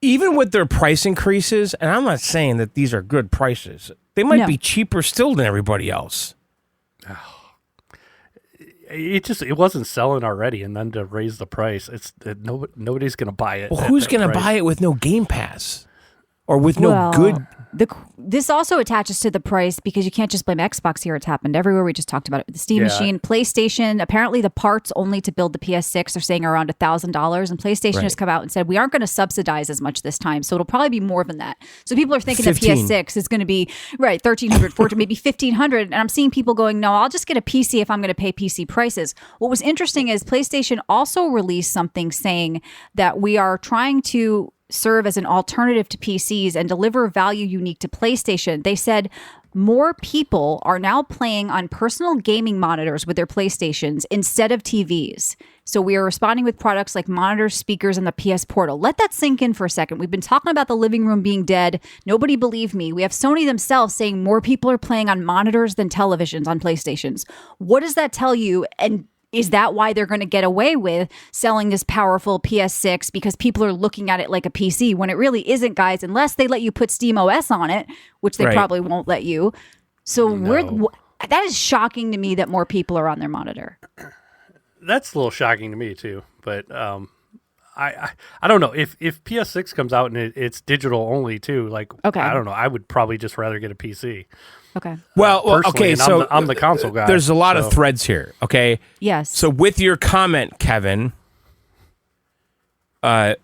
even with their price increases, and I'm not saying that these are good prices, they might No. be cheaper still than everybody else. It wasn't selling already, and then to raise the price, nobody's going to buy it. Well, at who's that going to price. buy it with no Game Pass or with no good? This also attaches to the price because you can't just blame Xbox here. It's happened everywhere. We just talked about it with the Steam Yeah. machine. PlayStation, apparently the parts only to build the PS6 are saying around $1,000. And PlayStation has come out and said, we aren't going to subsidize as much this time. So it'll probably be more than that. So people are thinking the 15. PS6 is going to be, right, $1,300, $1,400, maybe $1,500. And I'm seeing people going, no, I'll just get a PC if I'm going to pay PC prices. What was interesting is PlayStation also released something saying that we are trying to serve as an alternative to PCs and deliver value unique to PlayStation. They said more people are now playing on personal gaming monitors with their PlayStations instead of TVs. So we are responding with products like monitors, speakers, and the PS Portal. Let that sink in for a second. We've been talking about the living room being dead. Nobody believed me. We have Sony themselves saying more people are playing on monitors than televisions on PlayStations. What does that tell you? And is that why they're going to get away with selling this powerful PS6 because people are looking at it like a PC when it really isn't, guys, unless they let you put Steam OS on it, which they probably won't let you. So that is shocking to me that more people are on their monitor. That's a little shocking to me too, but I don't know if PS6 comes out and it's digital only too. Like, I don't know. I would probably just rather get a PC. Okay. Well, okay. So I'm the console guy. There's a lot of threads here. Okay. Yes. So with your comment, Kevin. Yeah.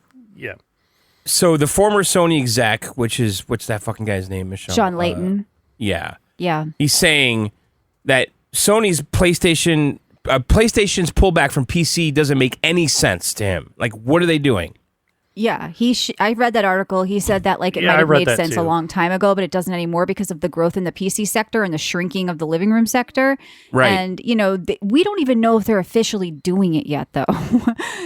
So the former Sony exec, what's that fucking guy's name, Michelle? Sean Layton. Yeah. Yeah. He's saying that Sony's PlayStation's pullback from PC doesn't make any sense to him. Like, what are they doing? Yeah, I read that article. He said that like it might have made sense a long time ago, but it doesn't anymore because of the growth in the PC sector and the shrinking of the living room sector. Right. And, we don't even know if they're officially doing it yet, though.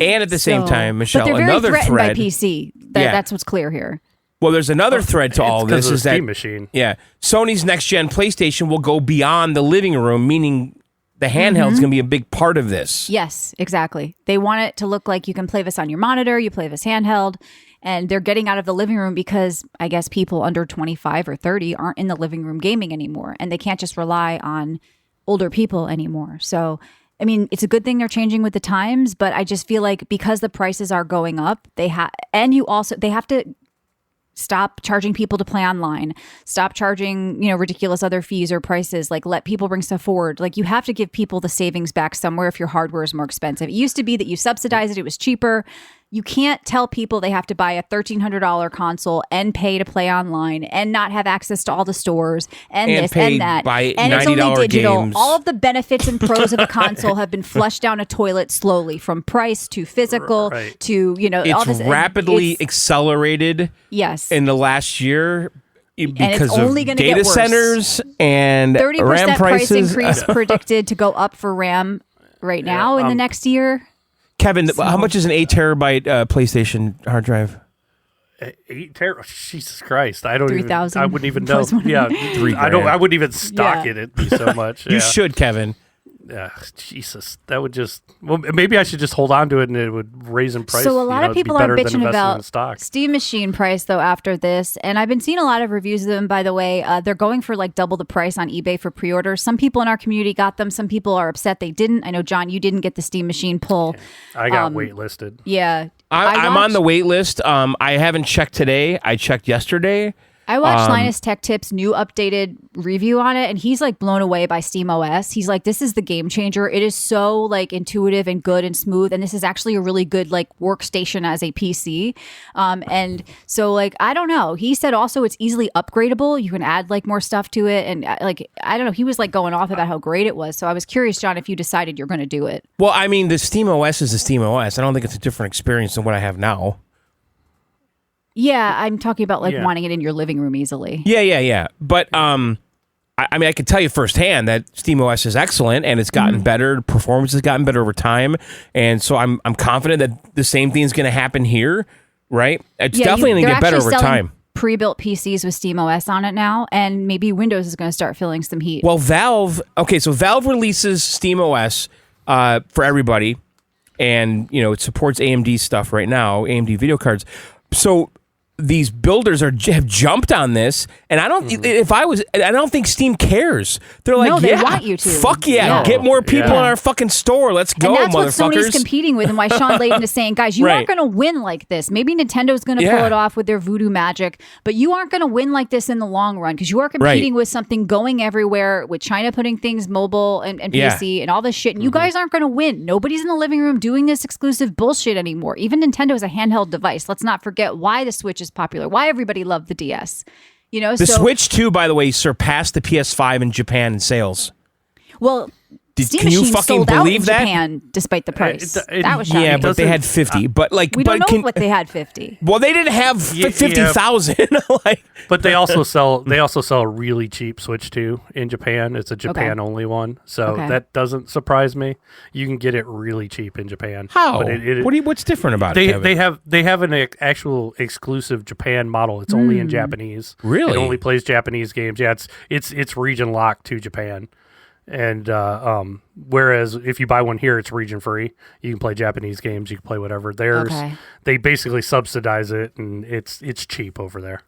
And at the same time, Michelle, but they're very another threatened thread by PC. That's what's clear here. Well, there's another thread to all this is that Steam machine. Yeah, Sony's next gen PlayStation will go beyond the living room, meaning the handheld's going to be a big part of this. Yes, exactly. They want it to look like you can play this on your monitor, you play this handheld, and they're getting out of the living room because I guess people under 25 or 30 aren't in the living room gaming anymore, and they can't just rely on older people anymore. So, I mean, it's a good thing they're changing with the times, but I just feel like because the prices are going up, they have to stop charging people to play online. Stop charging, ridiculous other fees or prices. Like, let people bring stuff forward. Like, you have to give people the savings back somewhere if your hardware is more expensive. It used to be that you subsidized it. It was cheaper. You can't tell people they have to buy a $1,300 console and pay to play online and not have access to all the stores and this and that. Buy and $90 it's only digital. games. All of the benefits and pros of a console have been flushed down a toilet slowly, from price to physical to, all this. It's rapidly accelerated in the last year because of data centers and 30% RAM price prices. increase predicted to go up for RAM right now in the next year. Kevin, how much is an 8 terabyte PlayStation hard drive? 8 terabytes? Jesus Christ! I don't 3,000. I wouldn't even know. Yeah, $3,000. I wouldn't even stock it. It'd be so much. You should, Kevin. Yeah, Jesus, that would just. Well, maybe I should just hold on to it, and it would raise in price. So a lot of people are bitching about stock. Steam Machine price though after this, and I've been seeing a lot of reviews of them. By the way, they're going for like double the price on eBay for pre-order. Some people in our community got them. Some people are upset they didn't. I know, John, you didn't get the Steam Machine pull. I got waitlisted. Yeah, I'm on the wait list. I haven't checked today. I checked yesterday. I watched Linus Tech Tip's new updated review on it, and he's like blown away by SteamOS. He's like, this is the game changer. It is so like intuitive and good and smooth, and this is actually a really good like workstation as a PC. And so like, I don't know. He said also it's easily upgradable. You can add like more stuff to it, and like, I don't know. He was like going off about how great it was. So I was curious, John, if you decided you're going to do it. Well, I mean, the SteamOS is the SteamOS. I don't think it's a different experience than what I have now. Yeah, I'm talking about like wanting it in your living room easily. Yeah. But I mean, I can tell you firsthand that SteamOS is excellent, and it's gotten better. Performance has gotten better over time, and so I'm confident that the same thing is going to happen here. Right? It's definitely going to get better over time. Pre-built PCs with SteamOS on it now, and maybe Windows is going to start feeling some heat. Well, Valve releases SteamOS for everybody, and it supports AMD stuff right now, AMD video cards. So these builders have jumped on this, and I don't think Steam cares. They're like, they want you to. Fuck yeah. Get more people in our fucking store. Let's go, and that's motherfuckers. What Sony's competing with, and why Sean Layton is saying, guys, you aren't going to win like this. Maybe Nintendo's going to pull it off with their voodoo magic, but you aren't going to win like this in the long run, because you are competing with something going everywhere, with China putting things mobile and PC and all this shit, and you guys aren't going to win. Nobody's in the living room doing this exclusive bullshit anymore. Even Nintendo is a handheld device. Let's not forget why the Switch is popular, why everybody loved the DS. The Switch 2, by the way, surpassed the PS5 in Japan in sales. Well, can you fucking believe that? Japan, despite the price, that was shocking. Yeah, but they had 50. But like, we don't know what they had 50. Well, they didn't have 50,000. But they also sell a really cheap Switch 2 in Japan. It's a Japan only one, so that doesn't surprise me. You can get it really cheap in Japan. How? But what's different about it? They have an actual exclusive Japan model. It's only in Japanese. Really? It only plays Japanese games. Yeah, it's region locked to Japan. And whereas if you buy one here, it's region free. You can play Japanese games. You can play whatever. Theirs, they basically subsidize it, and it's cheap over there.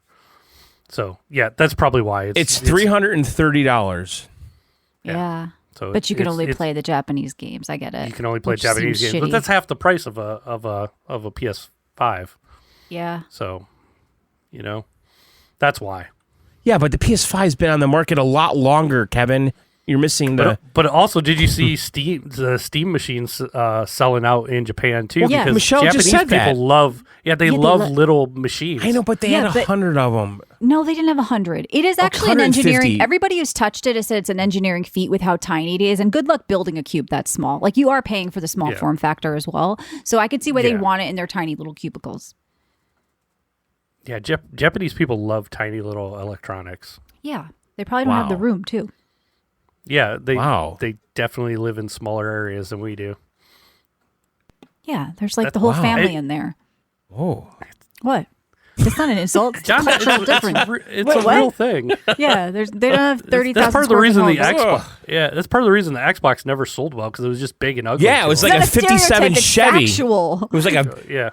So yeah, that's probably why it's $330. Yeah. So but you can only play the Japanese games. I get it. You can only play Japanese games, but that's half the price of a PS5. Yeah. So, that's why. Yeah, but the PS5's been on the market a lot longer, Kevin. You're missing the. But also, did you see the Steam machines selling out in Japan too? Well, yeah, because Michelle Japanese just said that. people love. Yeah, they love little machines. I know, but they had 100 of them. No, they didn't have 100. It is actually an 150. engineering. Everybody who's touched it has said it's an engineering feat with how tiny it is. And good luck building a cube that small. Like, you are paying for the small form factor as well. So I could see why they want it in their tiny little cubicles. Yeah, Japanese people love tiny little electronics. Yeah, they probably don't have the room too. Yeah, they definitely live in smaller areas than we do. Yeah, there's like the whole family in there. Oh. What? It's not an insult. It's John, cultural difference. It's a real thing. Yeah, they don't have 30,000. That's part of the reason the homes. Xbox. Yeah, that's part of the reason the Xbox never sold well, because it was just big and ugly. Yeah, it was to like them. a 57 Chevy. Factual. It was like a. Yeah,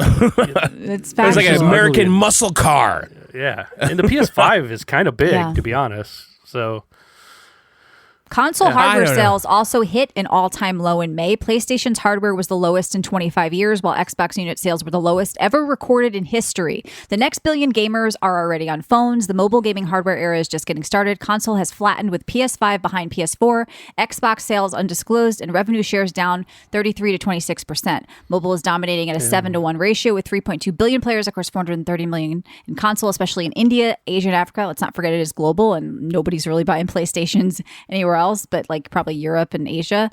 It's It was like an factual. American ugly. muscle car. yeah, and the PS5 is kind of big, to be honest. So. Console I hardware don't know. sales also hit an all-time low in May. PlayStation's hardware was the lowest in 25 years, while Xbox unit sales were the lowest ever recorded in history. The next billion gamers are already on phones. The mobile gaming hardware era is just getting started. Console has flattened with PS5 behind PS4. Xbox sales undisclosed and revenue shares down 33 to 26%. Mobile is dominating at a 7-to-1 ratio with 3.2 billion players, of course 430 million in console, especially in India, Asia, and Africa. Let's not forget it is global, and nobody's really buying PlayStations anywhere else, but like probably Europe and Asia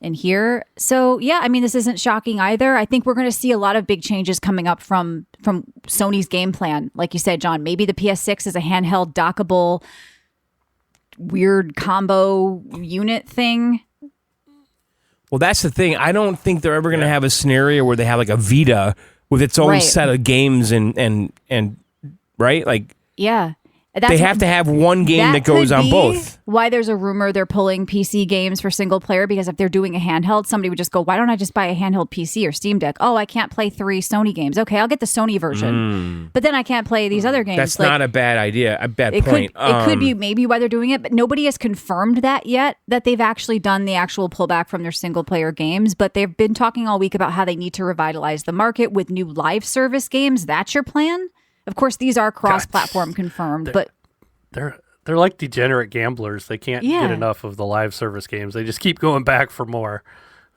and here. So yeah, I mean, this isn't shocking either. I think we're going to see a lot of big changes coming up from Sony's game plan. Like you said, John, maybe the PS6 is a handheld dockable weird combo unit thing. Well, that's the thing. I don't think they're ever going to have a scenario where they have like a Vita with its own set of games and right? Like, yeah. They have to have one game that goes on both. Why there's a rumor they're pulling PC games for single player, because if they're doing a handheld, somebody would just go, why don't I just buy a handheld PC or Steam Deck? Oh, I can't play 3 Sony games. Okay, I'll get the Sony version. But then I can't play these other games. That's not a bad idea, a bad point. It could be maybe why they're doing it, but nobody has confirmed that yet, that they've actually done the actual pullback from their single player games. But they've been talking all week about how they need to revitalize the market with new live service games. That's your plan? Of course, these are cross-platform confirmed, but They're like degenerate gamblers. They can't get enough of the live service games. They just keep going back for more.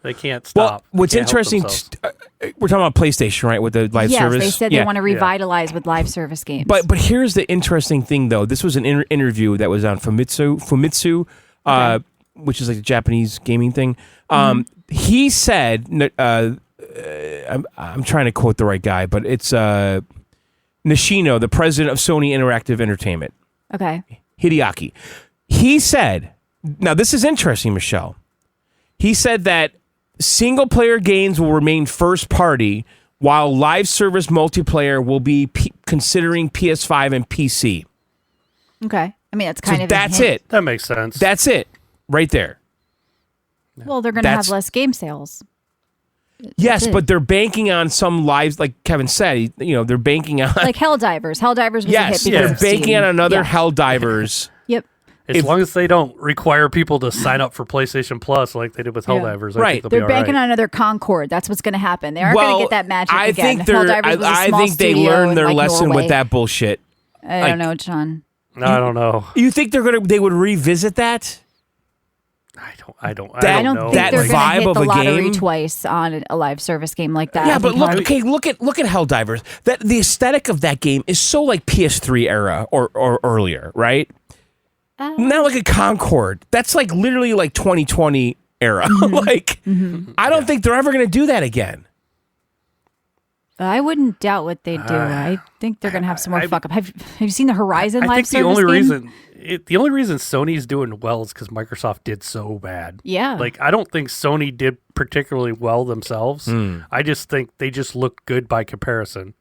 They can't stop. Well, what's interesting, we're talking about PlayStation, right, with the live service? Yes, they said they want to revitalize with live service games. But here's the interesting thing, though. This was an interview that was on Famitsu, which is like the Japanese gaming thing. He said, I'm trying to quote the right guy, but it's Nishino, the president of Sony Interactive Entertainment. Okay. Hideaki. He said, now this is interesting, Michelle. He said that single-player games will remain first party, while live service multiplayer will be considering PS5 and PC. Okay. I mean, that's kind of that's it. That makes sense. That's it. Right there. Well, they're going to have less game sales. Yes, but they're banking on some lives, like Kevin said. They're banking on like Helldivers. Helldivers was a hit. Yes, they're banking on another Helldivers. Yep. As long as they don't require people to sign up for PlayStation Plus like they did with Helldivers, I think they'll they're be banking all right. on another Concord. That's what's going to happen. They aren't going to get that magic again. I think they learned their lesson Norway. with that bullshit. I don't know, John. I don't know. You think they would revisit that? I don't know. think they're going to vibe hit of the a lottery game twice on a live service game like that. Yeah, but look at Helldivers. That the aesthetic of that game is so like PS3 era or earlier, right? Now look at Concord. That's like literally like 2020 era. I don't think they're ever going to do that again. I wouldn't doubt what they do. I think they're going to have some more fuck up. Have you seen the Horizon live service the only game? the only reason Sony's doing well is because Microsoft did so bad. Yeah. Like, I don't think Sony did particularly well themselves. I just think they just looked good by comparison.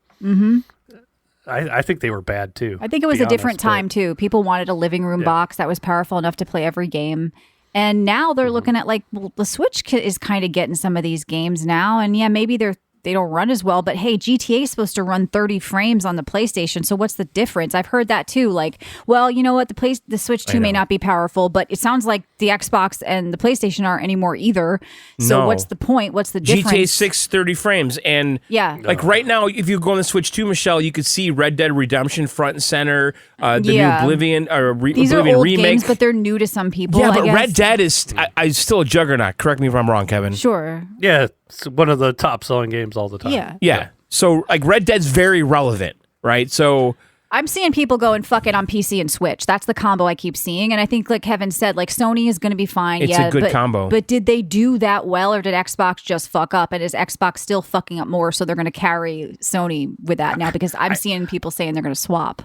I think they were bad too. I think it was a different time too. People wanted a living room box that was powerful enough to play every game. And now they're looking at like, well, the Switch is kind of getting some of these games now. And yeah, maybe they don't run as well, but hey, GTA is supposed to run 30 frames on the PlayStation. So what's the difference? I've heard that too. Like, well, you know what? The Switch 2 may not be powerful, but it sounds like the Xbox and the PlayStation aren't anymore either. So what's the point? What's the difference? GTA 6, 30 frames. And like right now, if you go on the Switch 2, Michelle, you could see Red Dead Redemption front and center, the new Oblivion, These Oblivion are old remake. games, but they're new to some people. Yeah, I but guess. Red Dead is still a juggernaut. Correct me if I'm wrong, Kevin. Sure. Yeah, it's one of the top selling games all the time. Yeah. So like Red Dead's very relevant, right? So I'm seeing people go and fuck it on PC and Switch. That's the combo I keep seeing. And I think, like Kevin said, like Sony is going to be fine. It's a good combo. But did they do that well, or did Xbox just fuck up? And is Xbox still fucking up more? So they're going to carry Sony with that now? Because I'm seeing people saying they're going to swap.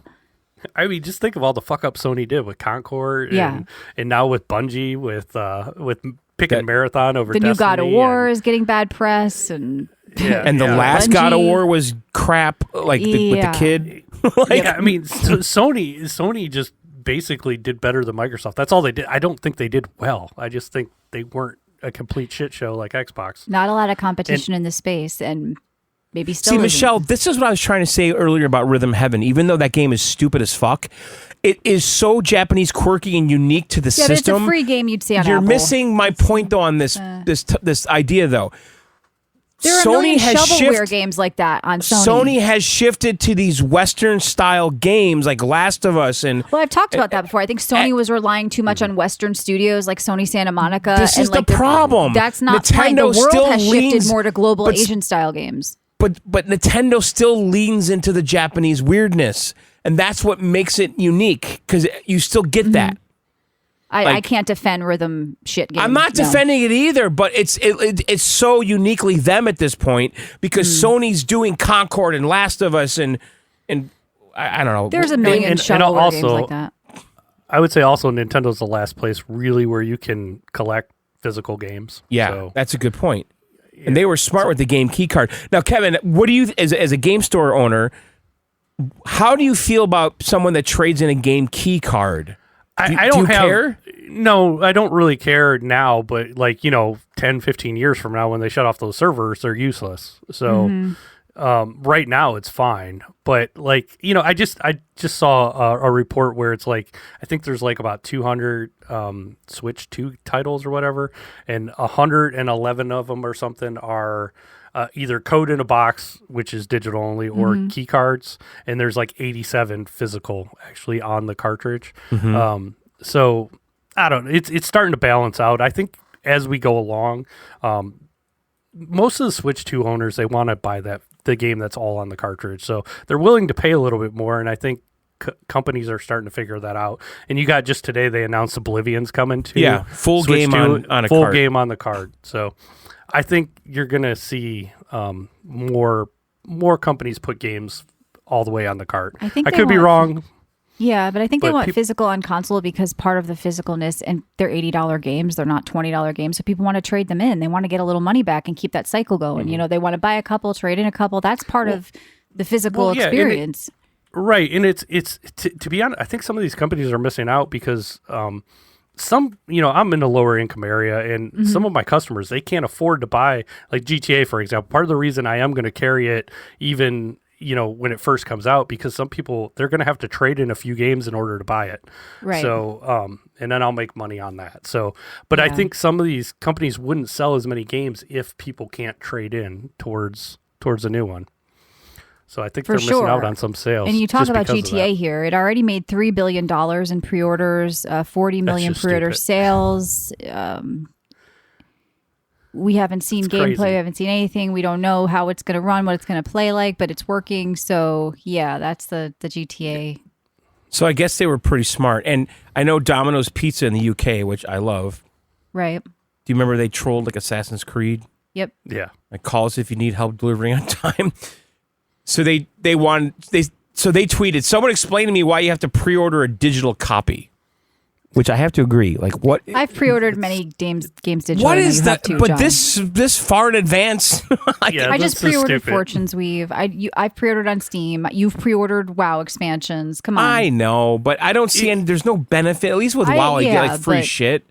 I mean, just think of all the fuck up Sony did with Concord and now with Bungie, with picking Marathon over the Destiny. new God of War is getting bad press. And and the last Bungie. God of War was crap, like with the kid. I mean, Sony just basically did better than Microsoft. That's all they did. I don't think they did well. I just think they weren't a complete shit show like Xbox. Not a lot of competition in the space, and maybe still See, isn't. Michelle, this is what I was trying to say earlier about Rhythm Heaven. Even though that game is stupid as fuck, it is so Japanese, quirky, and unique to the Yeah, but system. it's a free game you'd see on You're Apple. missing my point though on this idea though. There are a million shovelware games like that on Sony. Sony has shifted to these Western style games like Last of Us and. Well, I've talked about that before. I think Sony was relying too much on Western studios like Sony Santa Monica. This is like the problem. That's not right. The Nintendo world still has leans, shifted more to global Asian style games. But Nintendo still leans into the Japanese weirdness, and that's what makes it unique because you still get that. I can't defend rhythm shit games. I'm not defending it either, but it's so uniquely them at this point because Sony's doing Concord and Last of Us and I don't know. There's a million shovelware games like that. I would say also Nintendo's the last place really where you can collect physical games. Yeah, so, that's a good point. And they were smart with the game key card. Now, Kevin, what do you, as a game store owner, how do you feel about someone that trades in a game key card? I don't care? No, I don't really care now, but 10, 15 years from now when they shut off those servers, they're useless. So right now it's fine. But I just saw a report where it's I think there's about 200 Switch 2 titles or whatever, and 111 of them or something are either code in a box, which is digital only, or key cards, and there's 87 physical actually on the cartridge. So I don't know. It's starting to balance out. I think as we go along, most of the Switch 2 owners, they want to buy the game that's all on the cartridge. So they're willing to pay a little bit more, and I think companies are starting to figure that out. And you got just today, they announced Oblivion's coming to full Switch game 2, on a full card. game on the card. So I think you're going to see more companies put games all the way on the cart. I think I they could be want- wrong. Yeah, but I think they But want physical on console because part of the physicalness, and they're $80 games, they're not $20 games, so people want to trade them in. They want to get a little money back and keep that cycle going. They want to buy a couple, trade in a couple. That's part of the physical experience. Right, and it's to be honest, I think some of these companies are missing out because some, I'm in a lower income area, and some of my customers, they can't afford to buy GTA, for example. Part of the reason I am going to carry it even when it first comes out, because some people, they're going to have to trade in a few games in order to buy it. Right. So, and then I'll make money on that. So, but I think some of these companies wouldn't sell as many games if people can't trade in towards a new one. So I think they're missing out on some sales. And you talk about GTA here. It already made $3 billion in pre-orders, 40 million pre-order sales. We haven't seen gameplay. We haven't seen anything. We don't know how it's going to run, what it's going to play like, but it's working. So, yeah, that's the GTA. So I guess they were pretty smart. And I know Domino's Pizza in the UK, which I love. Right. Do you remember they trolled Assassin's Creed? Yep. Yeah. Call us if you need help delivering on time. So they tweeted, someone explain to me why you have to pre-order a digital copy. Which I have to agree. What I've pre-ordered many games digitally. What is that? Too, but John. this far in advance. I just pre-ordered Fortune's Weave. I've pre-ordered on Steam. You've pre-ordered WoW expansions. Come on. I know, but I don't see any. There's no benefit. At least with WoW, I get free shit.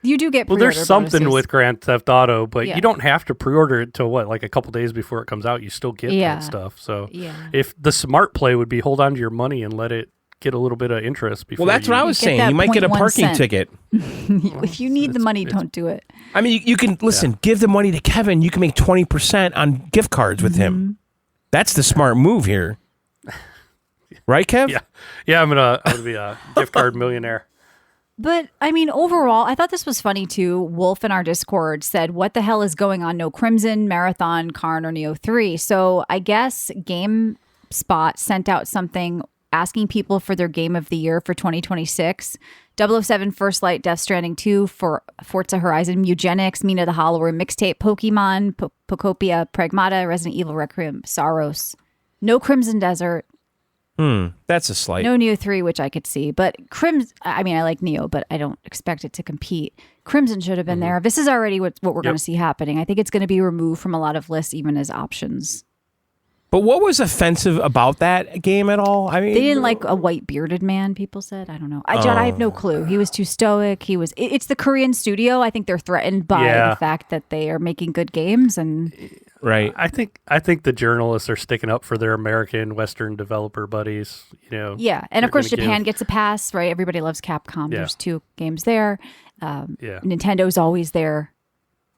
You do get Well, pre-order there's something bonuses. with Grand Theft Auto, but Yeah. you don't have to pre-order it till like a couple days before it comes out. You still get Yeah. that stuff. So Yeah. if the smart play would be hold on to your money and let it get a little bit of interest before. Well, that's what I was get saying. that You might get a 0.1 parking cent. ticket. If you need the money, don't do it. I mean, you can listen. Give the money to Kevin. You can make 20% on gift cards with him. That's the smart move here, right, Kev? Yeah. I'm gonna be a gift card millionaire. But I mean, overall, I thought this was funny too. Wolf in our Discord said, "What the hell is going on? No Crimson, Marathon, Karn, or Neo 3." So I guess GameSpot sent out something asking people for their game of the year for 2026. 007 First Light, Death Stranding 2, for Forza Horizon, Eugenics, Mina the Hollower, Mixtape, Pokemon, Pocopia, Pragmata, Resident Evil Requiem, Saros. No Crimson Desert. That's a slight. No Neo 3, which I could see. But Crimson, I mean, I like Neo, but I don't expect it to compete. Crimson should have been there. This is already what we're going to see happening. I think it's going to be removed from a lot of lists, even as options. But what was offensive about that game at all? I mean, They didn't like a white bearded man, people said. I don't know. John, I have no clue. He was too stoic. It's the Korean studio. I think they're threatened by the fact that they are making good games. And right. I think the journalists are sticking up for their American Western developer buddies. yeah. And of they're course, gonna Japan gets a pass, right? Everybody loves Capcom. Yeah. There's 2 games there. Nintendo's always there,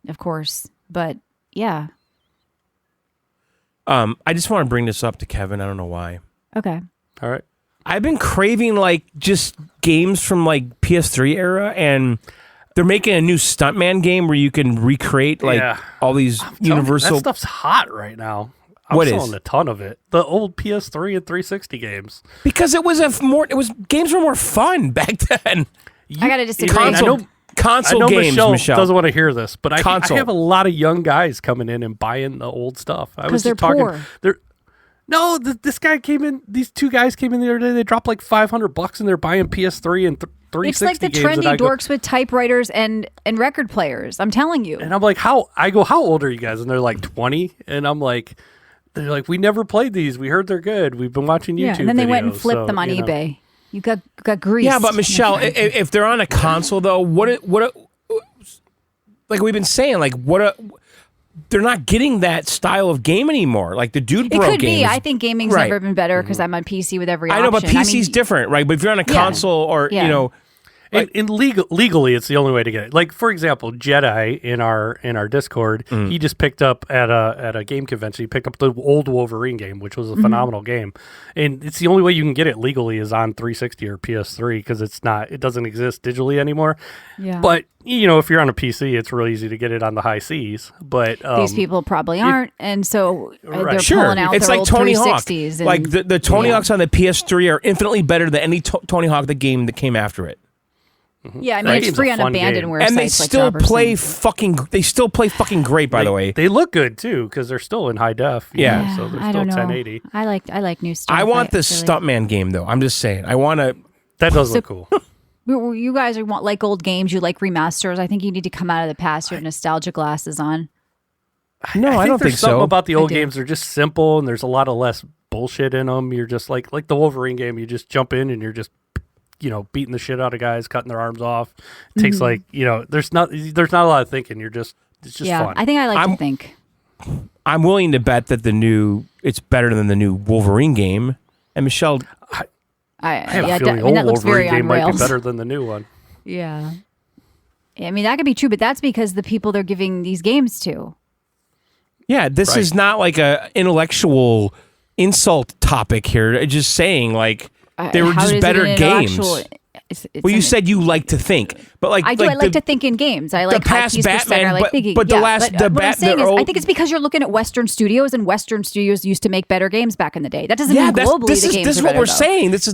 of course. But yeah. I just want to bring this up to Kevin. I don't know why. Okay. All right. I've been craving like just games from like PS3 era, and they're making a new Stuntman game where you can recreate like all these Universal. That stuff's hot right now. I'm What selling is? a ton of it. The old PS3 and 360 games. Because it was games were more fun back then. I got to disagree. Console I know games, Michelle. doesn't want to hear this, but I Console. have a lot of young guys coming in and buying the old stuff. I was they're just talking. poor. This guy came in. These 2 guys came in the other day. They dropped like $500, and they're buying PS3 and 360 It's like the games. trendy dorks with typewriters and record players. I'm telling you. And I'm like, how old are you guys? And they're like 20. And I'm like, they're like, we never played these. We heard they're good. We've been watching YouTube. Yeah, and then they went and videos, flipped them on eBay. You got greased. Yeah, but Michelle, if they're on a console though, like we've been saying, like they're not getting that style of game anymore. Like the Dude it Bro could games. be. I think gaming's Right. never been better because I'm on PC with every I option. know, but PC's different, right? But if you're on a console or Yeah. And legally, it's the only way to get it. Like, for example, Jedi in our Discord, he just picked up at a game convention. He picked up the old Wolverine game, which was a phenomenal game, and it's the only way you can get it legally is on 360 or PS3 because it doesn't exist digitally anymore. Yeah. But if you're on a PC, it's real easy to get it on the high seas. But these people probably aren't, and so they're Sure, pulling out it's their like old Tony Hawk. 360s. And, Like the Tony Hawks on the PS3 are infinitely better than any Tony Hawk the game that came after it. yeah, I mean That it's game's free a on fun game. abandonware And they sites. still like play Robertson. they still play fucking great, by the way. they look good too because they're still in high def. Yeah. So they're I still don't know. 1080. I like new stuff. I want the really- Stuntman game though. I'm just saying. I want to. That does look cool. You guys want like old games. You like remasters. I think you need to come out of the past. You have nostalgia glasses on. No, I don't there's think something so. about the old do. games. They're just simple, and there's a lot of less bullshit in them. You're just like the Wolverine game. You just jump in, and you're just beating the shit out of guys, cutting their arms off. It takes there's not a lot of thinking. It's just fun. I think I like to think. I'm willing to bet that it's better than the new Wolverine game. And Michelle, I have a feeling the that old looks very Wolverine game on might be rails. better than the new one. Yeah. I mean, that could be true, but that's because the people they're giving these games to. yeah, this is not like a intellectual insult topic here. It's just saying like they were How just is it better an games. intellectual- Well, you said you like to think, but like I do. I like to think in games. I like past high keys percent. I Batman, like but- thinking. but the yeah, last- but, the what I'm Bat- saying the is, I old- think it's because you're looking at Western studios, and Western studios used to make better games back in the day. That doesn't mean globally this the is games this is are what better, we're though. saying. This is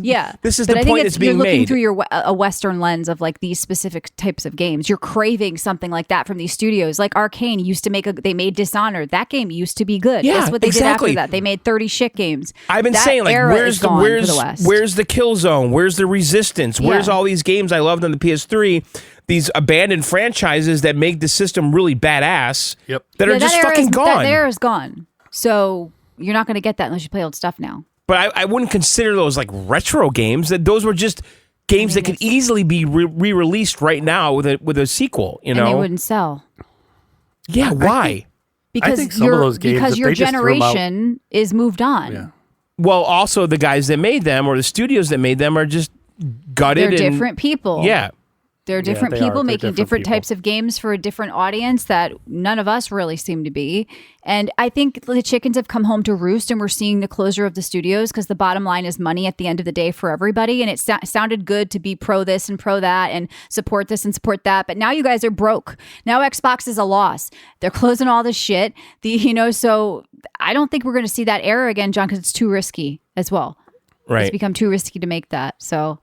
But the I think point it's, that's being you're looking made. through a Western lens of like these specific types of games. You're craving something like that from these studios. Like Arcane used to they made Dishonored. That game used to be good. Yeah, Guess what they exactly. did after that? They made 30 shit games. I've been That saying like era where's is gone for the West. where's the Killzone? Where's the Resistance? Where's Yeah. all these games I loved on the PS3? These abandoned franchises that make the system really badass. Yep. That are just fucking gone. That era is gone. So you're not going to get that unless you play old stuff now. But I wouldn't consider those like retro games. That those were just games that could easily be re-released right now with a sequel. You know, and they wouldn't sell. Yeah, why? Because some of those games, because if your they just threw 'em out- generation is moved on. Yeah. Well, also the guys that made them or the studios that made them are just gutted. They're and, different people. Yeah. They're different they are. people They're making different people. types of games for a different audience that none of us really seem to be. And I think the chickens have come home to roost, and we're seeing the closure of the studios because the bottom line is money at the end of the day for everybody. And it sounded good to be pro this and pro that and support this and support that. But now you guys are broke. Now Xbox is a loss. They're closing all this shit. So I don't think we're going to see that era again, John, because it's too risky as well. Right. It's become too risky to make that. So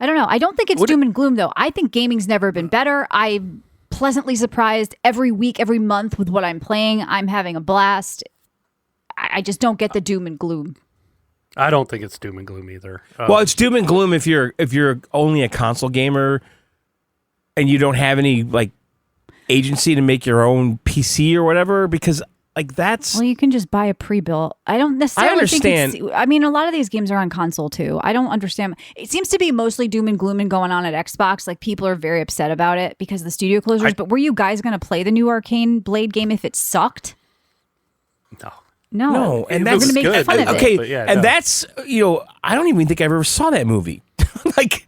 I don't know. I don't think it's doom and gloom, though. I think gaming's never been better. I'm pleasantly surprised every week, every month with what I'm playing. I'm having a blast. I just don't get the doom and gloom. I don't think it's doom and gloom either. Well, it's doom and gloom if you're only a console gamer and you don't have any like agency to make your own PC or whatever, because like that's Well, you can just buy a pre-built. I don't necessarily understand. think I mean, a lot of these games are on console too. I don't understand. It seems to be mostly doom and gloom and going on at Xbox. Like people are very upset about it because of the studio closures. But were you guys going to play the new Arcane Blade game if it sucked? No, and we're that's going to make good, fun of it. okay. But yeah, and no. that's I don't even think I ever saw that movie. Like.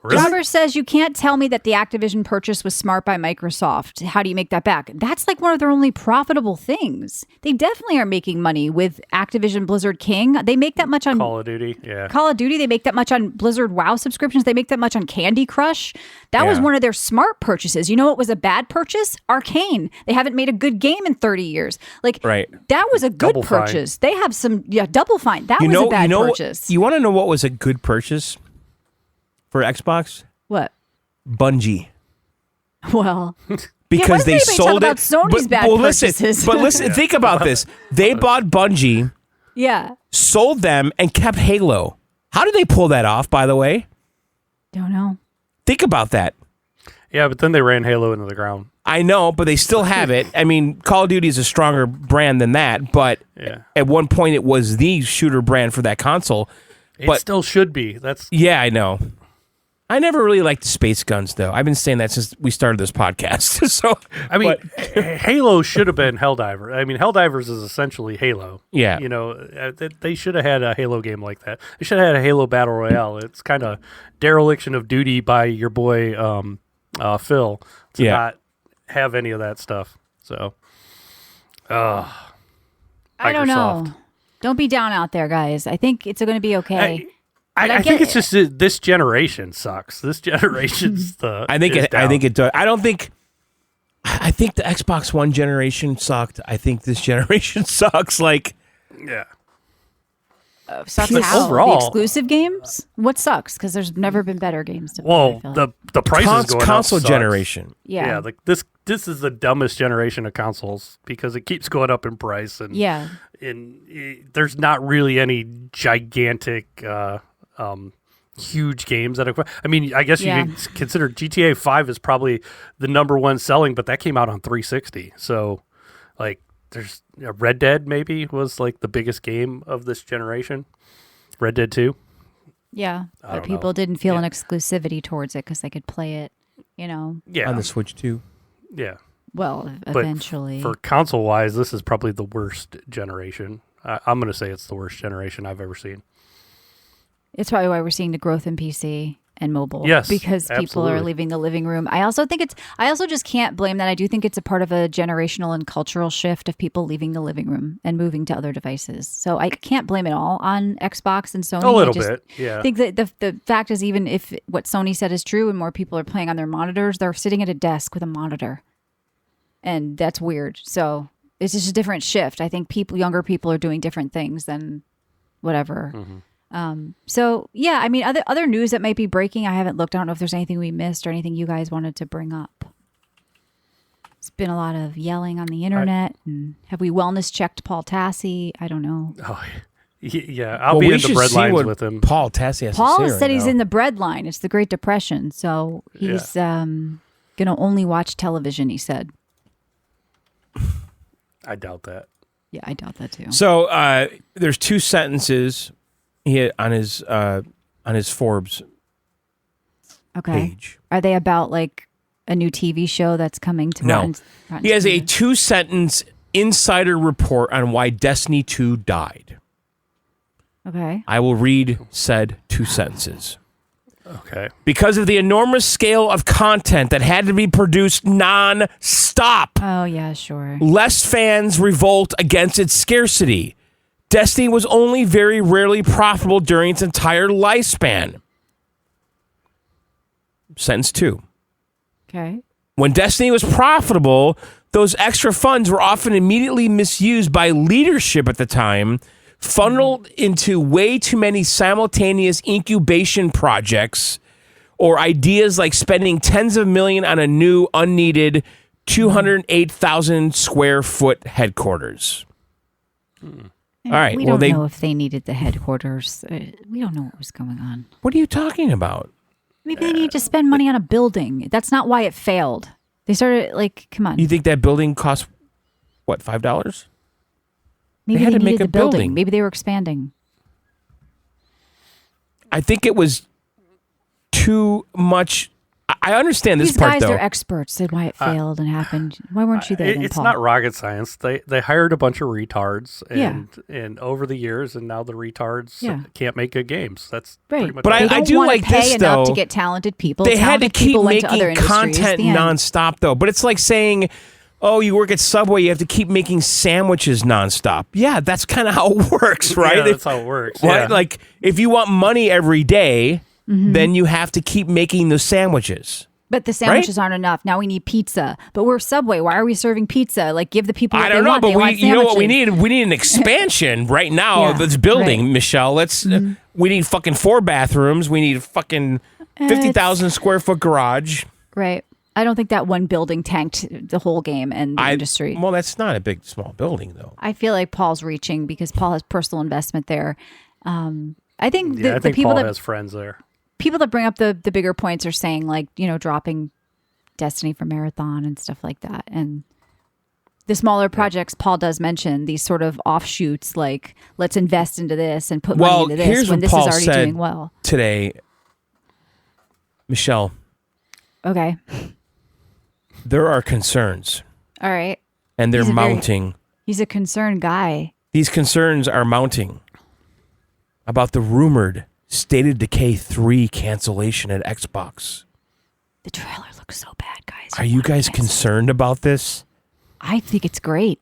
Robert says you can't tell me that the Activision purchase was smart by Microsoft. How do you make that back? That's like one of their only profitable things. They definitely are making money with Activision Blizzard King. They make that much on Call of Duty. Yeah. Call of Duty. They make that much on Blizzard WoW subscriptions. They make that much on Candy Crush. That was Yeah. one of their smart purchases. You know what was a bad purchase? Arcane. They haven't made a good game in 30 years. Like Right. that was a good Double Fine. purchase. They have some Double Fine. That was a bad purchase. You want to know what was a good purchase for Xbox? What? Bungie. Well, Because why they does anybody sold talk it. about Sony's bad purchases? But listen, think about this. They bought Bungie, yeah. sold them, and kept Halo. How did they pull that off, by the way? Don't know. Think about that. Yeah, but then they ran Halo into the ground. I know, but they still have it. I mean, Call of Duty is a stronger brand than that, but Yeah. at one point it was the shooter brand for that console. It But still should be. That's yeah, I know. I never really liked space guns, though. I've been saying that since we started this podcast. So, I mean, Halo should have been Helldivers. I mean, Helldivers is essentially Halo. Yeah. You know, they should have had a Halo game like that. They should have had a Halo Battle Royale. It's kind of dereliction of duty by your boy Phil to not have any of that stuff. So, I don't know. Microsoft. Don't be down out there, guys. I think it's going to be okay. I think it's just this generation sucks. This generation's the. I think is it does. I think the Xbox One generation sucked. I think this generation sucks. Like, yeah. Sucks But how? overall- The exclusive games? What sucks? Because there's never been better games to play. Well, I feel like. the prices going console up sucks. generation. Yeah. Like this is the dumbest generation of consoles because it keeps going up in price and Yeah. there's not really any gigantic huge games that I mean, I guess you Yeah. could consider GTA 5 is probably the number one selling, but that came out on 360. So like there's Red Dead maybe was like the biggest game of this generation. Red Dead 2. Yeah. But don't people know. didn't feel Yeah. an exclusivity towards it because they could play it, Yeah. On the Switch too. Yeah. well, But eventually. For console wise, this is probably the worst generation. I'm going to say it's the worst generation I've ever seen. It's probably why we're seeing the growth in PC and mobile. Yes, because people are absolutely. leaving the living room. I also just can't blame that. I do think it's a part of a generational and cultural shift of people leaving the living room and moving to other devices. So I can't blame it all on Xbox and Sony. A little I just bit, yeah. I think that the fact is, even if what Sony said is true and more people are playing on their monitors, they're sitting at a desk with a monitor. And that's weird. So it's just a different shift. I think younger people are doing different things than whatever. So yeah, I mean, other news that might be breaking. I haven't looked. I don't know if there's anything we missed or anything you guys wanted to bring up. It's been a lot of yelling on the internet. And have we wellness checked Paul Tassi? I don't know. Oh, yeah. I'll be in the bread lines with him. Paul Tassi has to Paul say said right he's now. in the bread line. It's the Great Depression. So he's going to only watch television, he said. I doubt that. Yeah, I doubt that too. So there's two sentences he had on his Forbes page. Are they about like a new TV show that's coming to No. Rotten He has a Tomatoes? 2-sentence insider report on why Destiny 2 died. Okay. I will read said 2 sentences. Okay. Because of the enormous scale of content that had to be produced non-stop, Oh, yeah, sure. lest fans revolt against its scarcity. Destiny was only very rarely profitable during its entire lifespan. Sentence 2. Okay. When Destiny was profitable, those extra funds were often immediately misused by leadership at the time, funneled into way too many simultaneous incubation projects or ideas like spending tens of millions on a new, unneeded 208,000 square foot headquarters. All right. We well, don't know if they needed the headquarters. We don't know what was going on. What are you talking about? Maybe they needed to spend money on a building. That's not why it failed. They started like, come on. You think that building cost, what, $5? Maybe had they to make needed a the building. building. Maybe they were expanding. I think it was too much. I understand this These part, guys though. are experts in why it failed and happened. Why weren't you there then, It's Paul? not rocket science. They hired a bunch of retards, Yeah. and over the years, and now the retards Yeah. can't make good games. That's Right. pretty much. But They I don't do wanna like pay this, enough though. to get talented people. They had to Talented keep people went to other making industries. content The end. nonstop, though. But it's like saying, oh, you work at Subway, you have to keep making sandwiches nonstop. Yeah, that's kind of how it works, right? Yeah, that's how it works. Right? Yeah. Like, if you want money every day, Mm-hmm. then you have to keep making those sandwiches. But the sandwiches aren't enough. Now we need pizza. But we're Subway. Why are we serving pizza? Like, give the people what I they don't know, want. but They want you know what we sandwiches. need? We need an expansion right now of Yeah, this building, right. Michelle. Let's. We need fucking 4 bathrooms. We need a fucking 50,000 square foot garage. Right. I don't think that one building tanked the whole game and the industry. Well, that's not a big, small building, though. I feel like Paul's reaching because Paul has personal investment there. I think Yeah, I the think people Paul that has friends there. people that bring up the bigger points are saying like, you know, dropping Destiny for Marathon and stuff like that. And the smaller projects Paul does mention, these sort of offshoots, like let's invest into this and put money into this here's when what this Paul is already said doing well. today. Michelle, Okay. there are concerns, All right. and they're He's a very- mounting. He's a concerned guy. These concerns are mounting about the rumored State of Decay 3 cancellation at Xbox. The trailer looks so bad, guys. Are you guys concerned about this? I think it's great.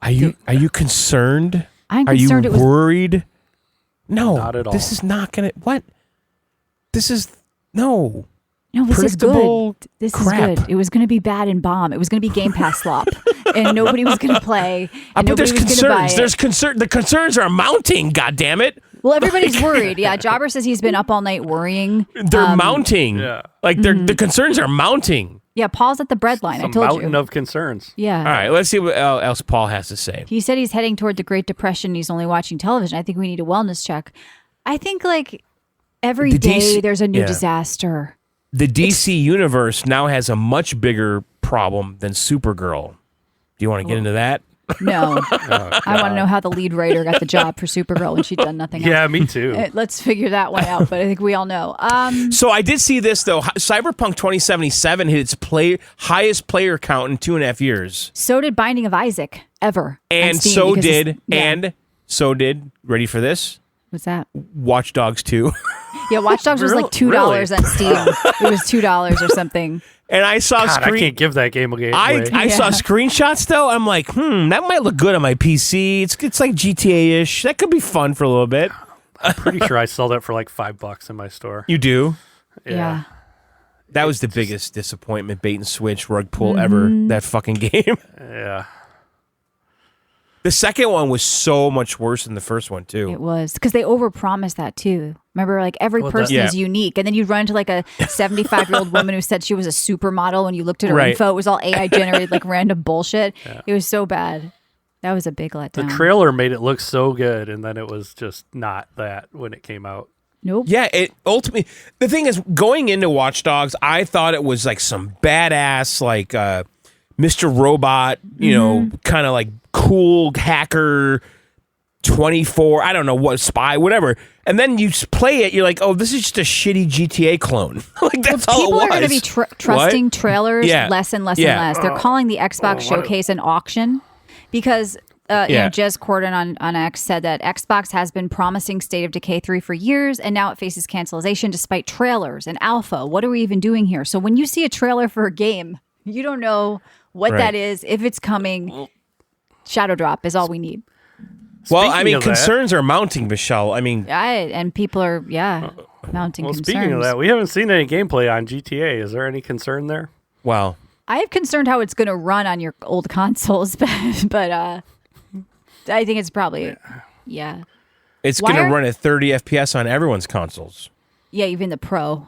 Are you concerned? I'm Are you concerned it was worried? No, Not at all. This is not gonna. What? This is no. No, this is Predictable good. This crap. is good. It was going to be bad and bomb. It was going to be Game Pass slop, and nobody was going to play. And But there's nobody was gonna buy concerns. it. There's concern. The concerns are mounting. God damn it! Well, everybody's worried. Yeah, Jobber says he's been up all night worrying. They're mounting. Yeah. Like the concerns are mounting. Yeah, Paul's at the breadline. It's I a told mountain you. of concerns. Yeah. All right, let's see what else Paul has to say. He said he's heading toward the Great Depression. He's only watching television. I think we need a wellness check. I think like every The day DC there's a new yeah. disaster. The DC universe now has a much bigger problem than Supergirl. Do you want to get into that? No, I want to know how the lead writer got the job for Supergirl when she'd done nothing else. Yeah, me too. Let's figure that one out. But I think we all know. So I did see this though. Cyberpunk 2077 hit its highest player count in 2.5 years, So did Binding of Isaac ever, on and Steam so because did it's- yeah. and so did. Ready for this? What's that? Watch Dogs 2. Yeah, Watch Dogs was like $2 on Steam. It was $2 or something. And I saw God, I can't give that game away. I saw Yeah. screenshots though. I'm like, that might look good on my PC. It's like GTA-ish. That could be fun for a little bit. I'm pretty sure I sell that for like $5 in my store. You do? Yeah. That was the biggest disappointment, bait and switch, rug pull ever. That fucking game. Yeah. The second one was so much worse than the first one too. It was because they overpromised that too. Remember, like every person is unique, and then you'd run into like a 75-year-old woman who said she was a supermodel. When you looked at her Right. info, it was all AI generated, like random bullshit. It was so bad. That was a big letdown. The trailer made it look so good, and then it was just not that when it came out. Nope. Yeah, it ultimately. The thing is, going into Watch Dogs, I thought it was like some badass, like Mr. Robot, you know, kind of like cool hacker 24, I don't know what, Spy, whatever. And then you play it, you're like, oh, this is just a shitty GTA clone. Like, that's all it People was. are going to be trusting trailers Yeah. less and less Yeah. and less. They're calling the Xbox Showcase an auction because Jez Corden on X said that Xbox has been promising State of Decay 3 for years, and now it faces cancellation despite trailers and alpha. What are we even doing here? So when you see a trailer for a game, you don't know what that is, if it's coming. Shadow drop is all we need. Well, Speaking I mean, of concerns are mounting, Michelle. I mean, And people are, mounting Well, concerns. speaking of that, we haven't seen any gameplay on GTA. Is there any concern there? well, I have concerned how it's going to run on your old consoles, but I think it's probably, it's Why going to are- run at 30 FPS on everyone's consoles. Yeah, even the Pro.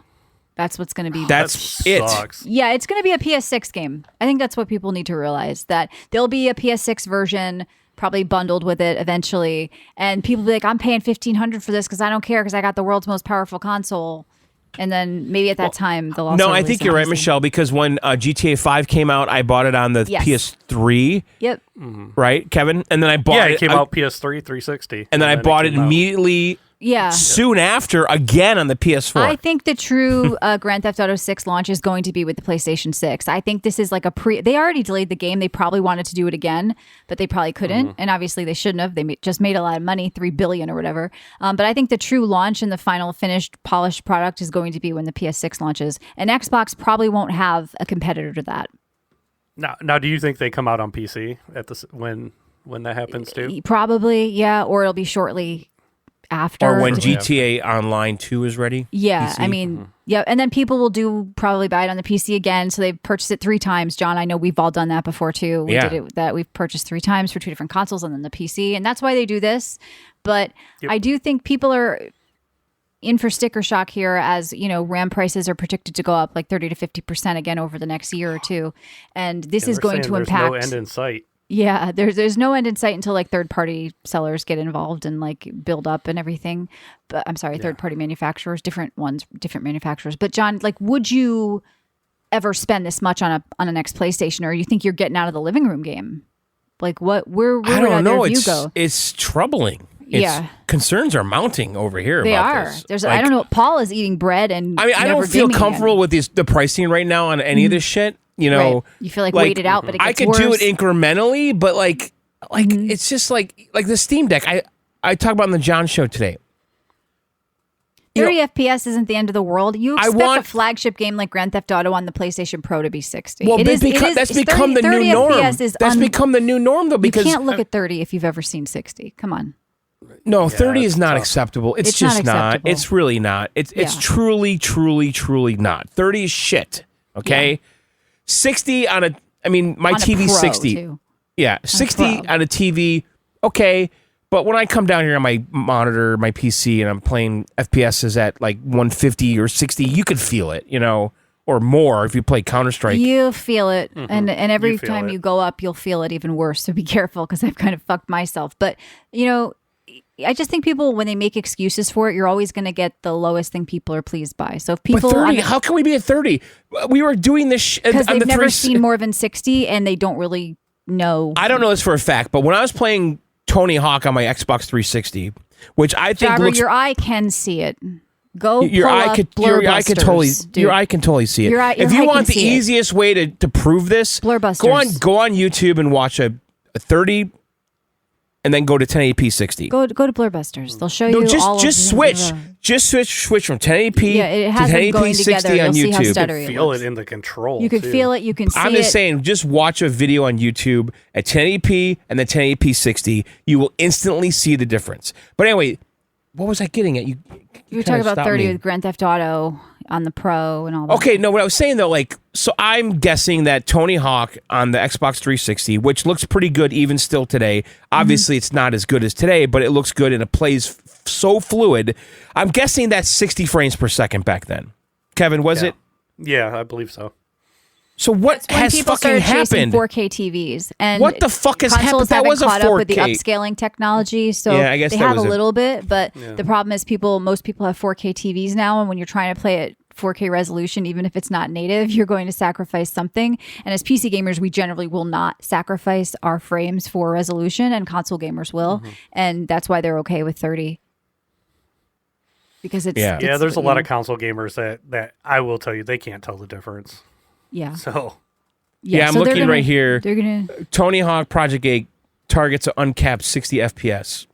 That's what's going to be. That's That it. sucks. Yeah, it's going to be a PS6 game. I think that's what people need to realize, that there'll be a PS6 version probably bundled with it eventually, and people will be like, I'm paying $1,500 for this because I don't care because I got the world's most powerful console. And then maybe at that time they'll also No, I release think a you're right, PC. Michelle, because when GTA 5 came out, I bought it on the Yes. PS3, Yep. right, Kevin? And then I bought Yeah, it. it came out PS3, 360. And then I bought it came out. immediately Yeah. soon after again on the PS4. I think the true Grand Theft Auto 6 launch is going to be with the PlayStation 6. I think this is like they already delayed the game. They probably wanted to do it again, but they probably couldn't. And obviously they shouldn't have. They just made a lot of money, $3 billion or whatever. But I think the true launch and the final finished polished product is going to be when the PS6 launches. And Xbox probably won't have a competitor to that. Now, do you think they come out on PC at this when that happens too? Probably, yeah. Or it'll be shortly after. or when Yeah. GTA Online 2 is ready. Yeah, PC. I mean, yeah, and then people will probably buy it on the PC again, so they've purchased it 3 times. John, I know we've all done that before too. We Yeah. did it that we've purchased 3 times for 2 different consoles and then the PC, and that's why they do this. But I do think people are in for sticker shock here, as RAM prices are predicted to go up like 30 to 50% again over the next year or two, and this is They're going saying to there's impact. no end in sight. Yeah, there's no end in sight until like third party sellers get involved and like build up and everything. But I'm sorry, third party manufacturers, different manufacturers. But John, like, would you ever spend this much on a next PlayStation, or you think you're getting out of the living room game? Like, where I would don't know. you go? It's troubling. Yeah. Concerns are mounting over here They about are. this. There's Like, I don't know. Paul is eating bread and I mean, I never don't feel gaming comfortable again. with the pricing right now on any of this shit. You know, Right. You feel like wait it out, but it gets I could worse. do it incrementally, but like it's just like the Steam Deck. I talked about on the John show today. 30 FPS isn't the end of the world. You I expect want- a flagship game like Grand Theft Auto on the PlayStation Pro to be 60. Well, It is- that's it's become 30 the new 30 norm. FPS is That's become the new norm, though, because you can't look at 30 if you've ever seen 60. Come on. no, 30 is it's not tough. acceptable. It's It's not just not. acceptable. It's really not. It's Yeah. truly, truly, truly not. 30 is shit. Okay, 60 on a. I mean, my On a TV's Pro, 60. too. Yeah, 60 Pro. on a TV, okay. But when I come down here on my monitor, my PC, and I'm playing FPSs at like 150 or 60, you could feel it, or more if you play Counter-Strike. You feel it. And every You feel time it. you go up, you'll feel it even worse. So be careful, because I've kind of fucked myself. But, I just think people, when they make excuses for it, you're always going to get the lowest thing people are pleased by. So if But people... 30, how can we be at 30? We were doing this Because on they've the never 3 seen more than 60 and they don't really know. I don't know this for a fact, but when I was playing Tony Hawk on my Xbox 360, which I think Jabber, looks your eye can see it. Go your pull eye up could your eye could totally Blurbusters, dude. your eye can totally see it. Your If eye you want can the see it. easiest way to prove this, Blurbusters. go on YouTube and watch a 30 and then go to 1080p 60. Go to Blurbusters. They'll show No, you just all just of switch. the... Just switch from 1080p Yeah, it to has them 1080p going 60 together. on You'll see how YouTube. stuttery it Feel looks. it in the control. You can too. feel it. You can see I'm it. just saying, just watch a video on YouTube at 1080p and then 1080p 60. You will instantly see the difference. But anyway, what was I getting at? You were kinda talking about stopped 30 me. with Grand Theft Auto on the Pro and all that. Okay, no, what I was saying though, so I'm guessing that Tony Hawk on the Xbox 360, which looks pretty good even still today. Obviously, it's not as good as today, but it looks good and it plays so fluid. I'm guessing that's 60 frames per second back then. Kevin, was it? Yeah, I believe so. So what That's when has people fucking started chasing happened? 4K TVs, and What the fuck has happened? consoles That haven't was a caught up with the 4K. upscaling technology. So Yeah, I guess they that have a was little bit, but the problem is most people have 4K TVs now, and when you're trying to play at 4K resolution, even if it's not native, you're going to sacrifice something. And as PC gamers, we generally will not sacrifice our frames for resolution, and console gamers will. And that's why they're okay with 30. Because it's there's a lot of console gamers that I will tell you they can't tell the difference. Yeah. So Yeah, I'm so looking right here. They're gonna Tony Hawk Project 8 targets an uncapped 60 FPS.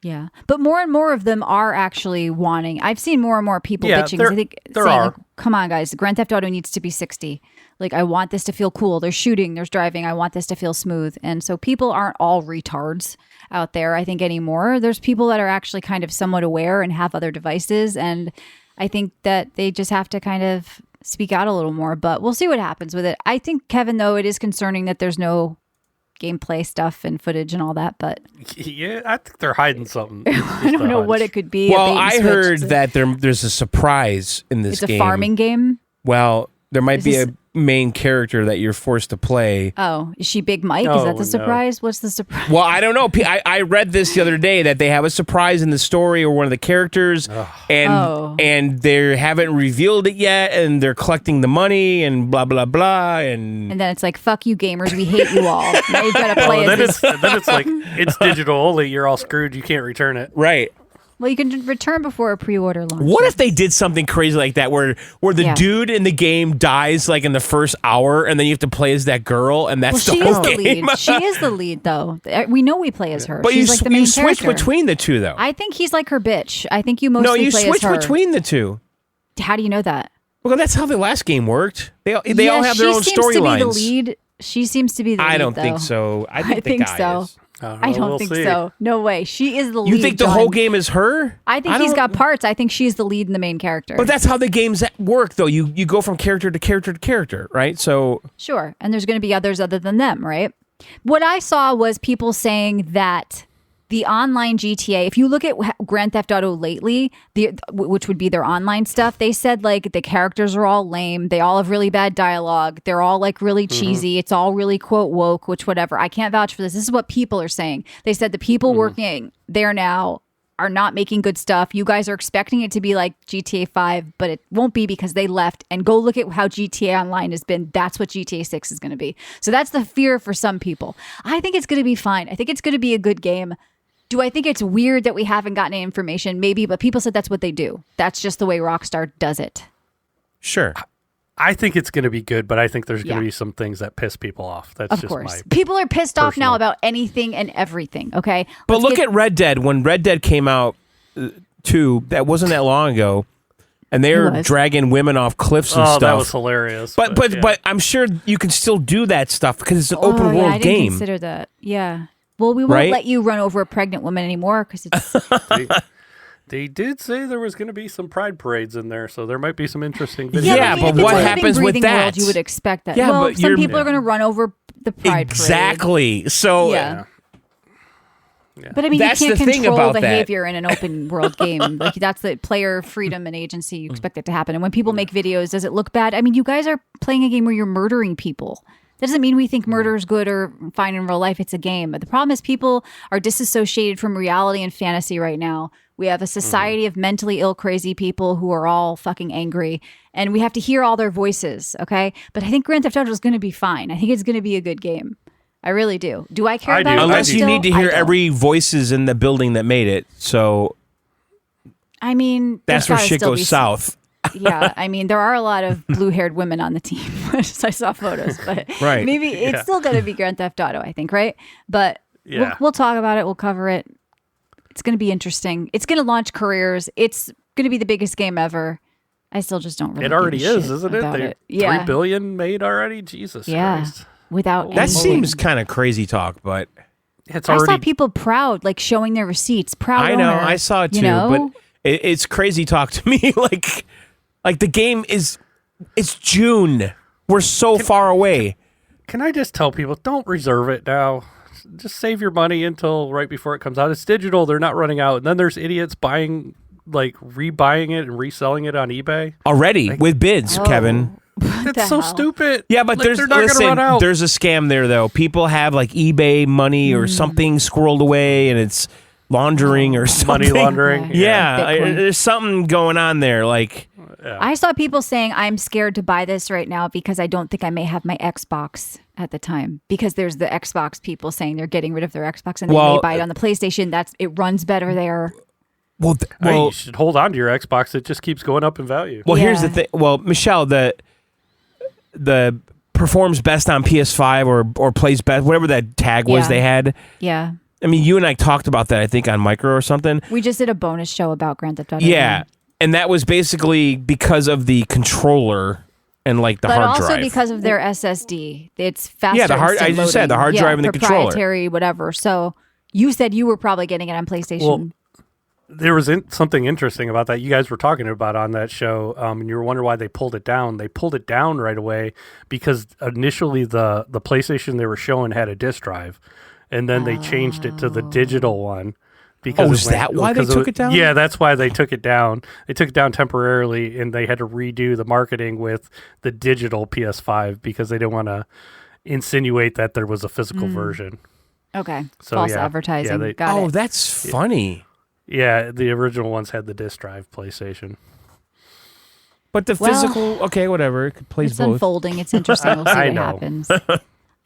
Yeah, but more and more of them are actually wanting. I've seen more and more people bitching. I think there saying, are. like, "Come on, guys! Grand Theft Auto needs to be 60. Like, I want this to feel cool. There's shooting, there's driving. I want this to feel smooth." And so people aren't all retards out there, I think, anymore. There's people that are actually kind of somewhat aware and have other devices, and I think that they just have to kind of speak out a little more. But we'll see what happens with it. I think, Kevin, though, it is concerning that there's no gameplay stuff and footage and all that, but yeah, I think they're hiding something. I don't know what it could be. Well, I heard that there's a surprise in this game. It's a farming game. Well, there might be a main character that you're forced to play. Oh, is she Big Mike? Is that the surprise? What's the surprise? Well, I don't know. I read this the other day that they have a surprise in the story or one of the characters, and they haven't revealed it yet, and they're collecting the money and blah blah blah, and then it's like, fuck you, gamers, we hate you all. Now you've got to play then it's like it's digital only. You're all screwed. You can't return it. Right. Well, you can return before a pre-order launch. What if they did something crazy like that, where the dude in the game dies like in the first hour, and then you have to play as that girl, and that's the whole game? Lead. She is the lead, though. We know we play as her. But She's like the main switch character. between the two, though. I think he's like her bitch. I think you mostly play switch as her. between the two. How do you know that? Well, that's how the last game worked. They all have their own storylines. She seems to be the lead. She seems to be the lead. I don't though. think so. I think the guy so. is. I don't think so. No way. She is the lead. You think the whole game is her? I think he's got parts. I think she's the lead and the main character. But that's how the games work, though. You go from character to character to character, right? So sure. And there's going to be others other than them, right? What I saw was people saying that the online GTA, if you look at Grand Theft Auto lately, which would be their online stuff, they said like the characters are all lame. They all have really bad dialogue. They're all like really cheesy. It's all really quote woke, which whatever. I can't vouch for this. This is what people are saying. They said the people working there now are not making good stuff. You guys are expecting it to be like GTA 5, but it won't be because they left. And go look at how GTA Online has been. That's what GTA 6 is going to be. So that's the fear for some people. I think it's going to be fine. I think it's going to be a good game. Do I think it's weird that we haven't gotten any information? Maybe, but people said that's what they do. That's just the way Rockstar does it. Sure. I think it's going to be good, but I think there's going to be some things that piss people off. That's of just course. People are pissed off now about anything and everything, okay? But look at Red Dead. When Red Dead came out, too, that wasn't that long ago, and they were dragging women off cliffs and stuff. Oh, that was hilarious. But I'm sure you can still do that stuff because it's an open world I didn't game. Consider that. Yeah. Well, we won't let you run over a pregnant woman anymore because it's. They did say there was going to be some pride parades in there, so there might be some interesting videos. Yeah, but what happens with that? World, you would expect that. Yeah, well, but some people are going to run over the pride parade. Exactly. So. Yeah. But I mean, that's you can't the thing control about behavior in an open world game. Like that's the player freedom and agency. You expect it to happen. And when people make videos, does it look bad? I mean, you guys are playing a game where you're murdering people. That doesn't mean we think murder is good or fine in real life. It's a game. But the problem is people are disassociated from reality and fantasy right now. We have a society of mentally ill, crazy people who are all fucking angry. And we have to hear all their voices, okay? But I think Grand Theft Auto is going to be fine. I think it's going to be a good game. I really do. Do I care about it? Unless you need to hear every voices in the building that made it. So, I mean, that's where shit goes south. Yeah, I mean, there are a lot of blue-haired women on the team. I saw photos, but maybe it's still going to be Grand Theft Auto, I think, right? But we'll talk about it. We'll cover it. It's going to be interesting. It's going to launch careers. It's going to be the biggest game ever. I still just don't really. It already give a is, shit isn't it? about it? Yeah. 3 billion made already. Jesus Christ. Without that seems kind of crazy talk, but it's already. I saw people proud, like showing their receipts. Proud. I know. Owner, I saw it too, but it's crazy talk to me. Like the game it's June. We're so far away. Can I just tell people, don't reserve it now. Just save your money until right before it comes out. It's digital. They're not running out. And then there's idiots rebuying it and reselling it on eBay. Already, with bids, Kevin. That's so stupid. Yeah, but they're not gonna run out. There's a scam there, though. People have like eBay money or something squirreled away, and it's laundering or something. Money laundering. Yeah, there's something going on there. Like, I saw people saying I'm scared to buy this right now because I don't think I may have my Xbox at the time, because there's the Xbox people saying they're getting rid of their Xbox and they may buy it on the PlayStation. It runs better there. Well, you should hold on to your Xbox. It just keeps going up in value. Well, here's the thing. Well, Michelle, the performs best on PS5 or plays best, whatever that tag was they had. Yeah. I mean, you and I talked about that, I think, on Micro or something. We just did a bonus show about Grand Theft Auto. Yeah. And that was basically because of the controller and like the hard drive. But also because of their SSD. It's faster. Yeah, I just said the hard drive and the controller. Proprietary, whatever. So you said you were probably getting it on PlayStation. Well, there was something interesting about that you guys were talking about on that show, and you were wondering why they pulled it down. They pulled it down right away because initially the PlayStation they were showing had a disk drive, and then they changed it to the digital one. Because is that why they took it down? Yeah, that's why they took it down. They took it down temporarily, and they had to redo the marketing with the digital PS5 because they didn't want to insinuate that there was a physical version. Okay. So, false advertising. Yeah, Got it. That's funny. Yeah, the original ones had the disk drive PlayStation. But the physical, okay, whatever. It plays it's both. unfolding. It's interesting. We'll see what happens.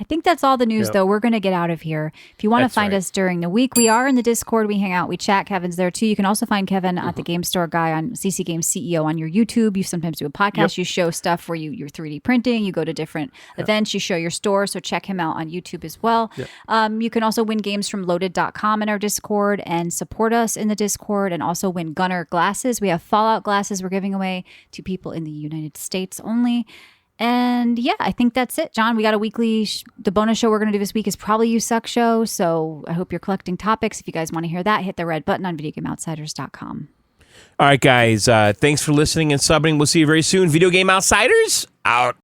I think that's all the news, though. We're going to get out of here. If you want to find us during the week, we are in the Discord. We hang out. We chat. Kevin's there, too. You can also find Kevin at the Game Store Guy on CC Games CEO on your YouTube. You sometimes do a podcast. You show stuff where you're 3D printing. You go to different events. You show your store. So check him out on YouTube as well. You can also win games from loaded.com in our Discord and support us in the Discord, and also win Gunner glasses. We have Fallout glasses we're giving away to people in the United States only. And yeah, I think that's it, John. We got a weekly, the bonus show we're going to do this week is probably You Suck Show. So I hope you're collecting topics. If you guys want to hear that, hit the red button on videogameoutsiders.com. All right, guys. Thanks for listening and subbing. We'll see you very soon. Video Game Outsiders, out.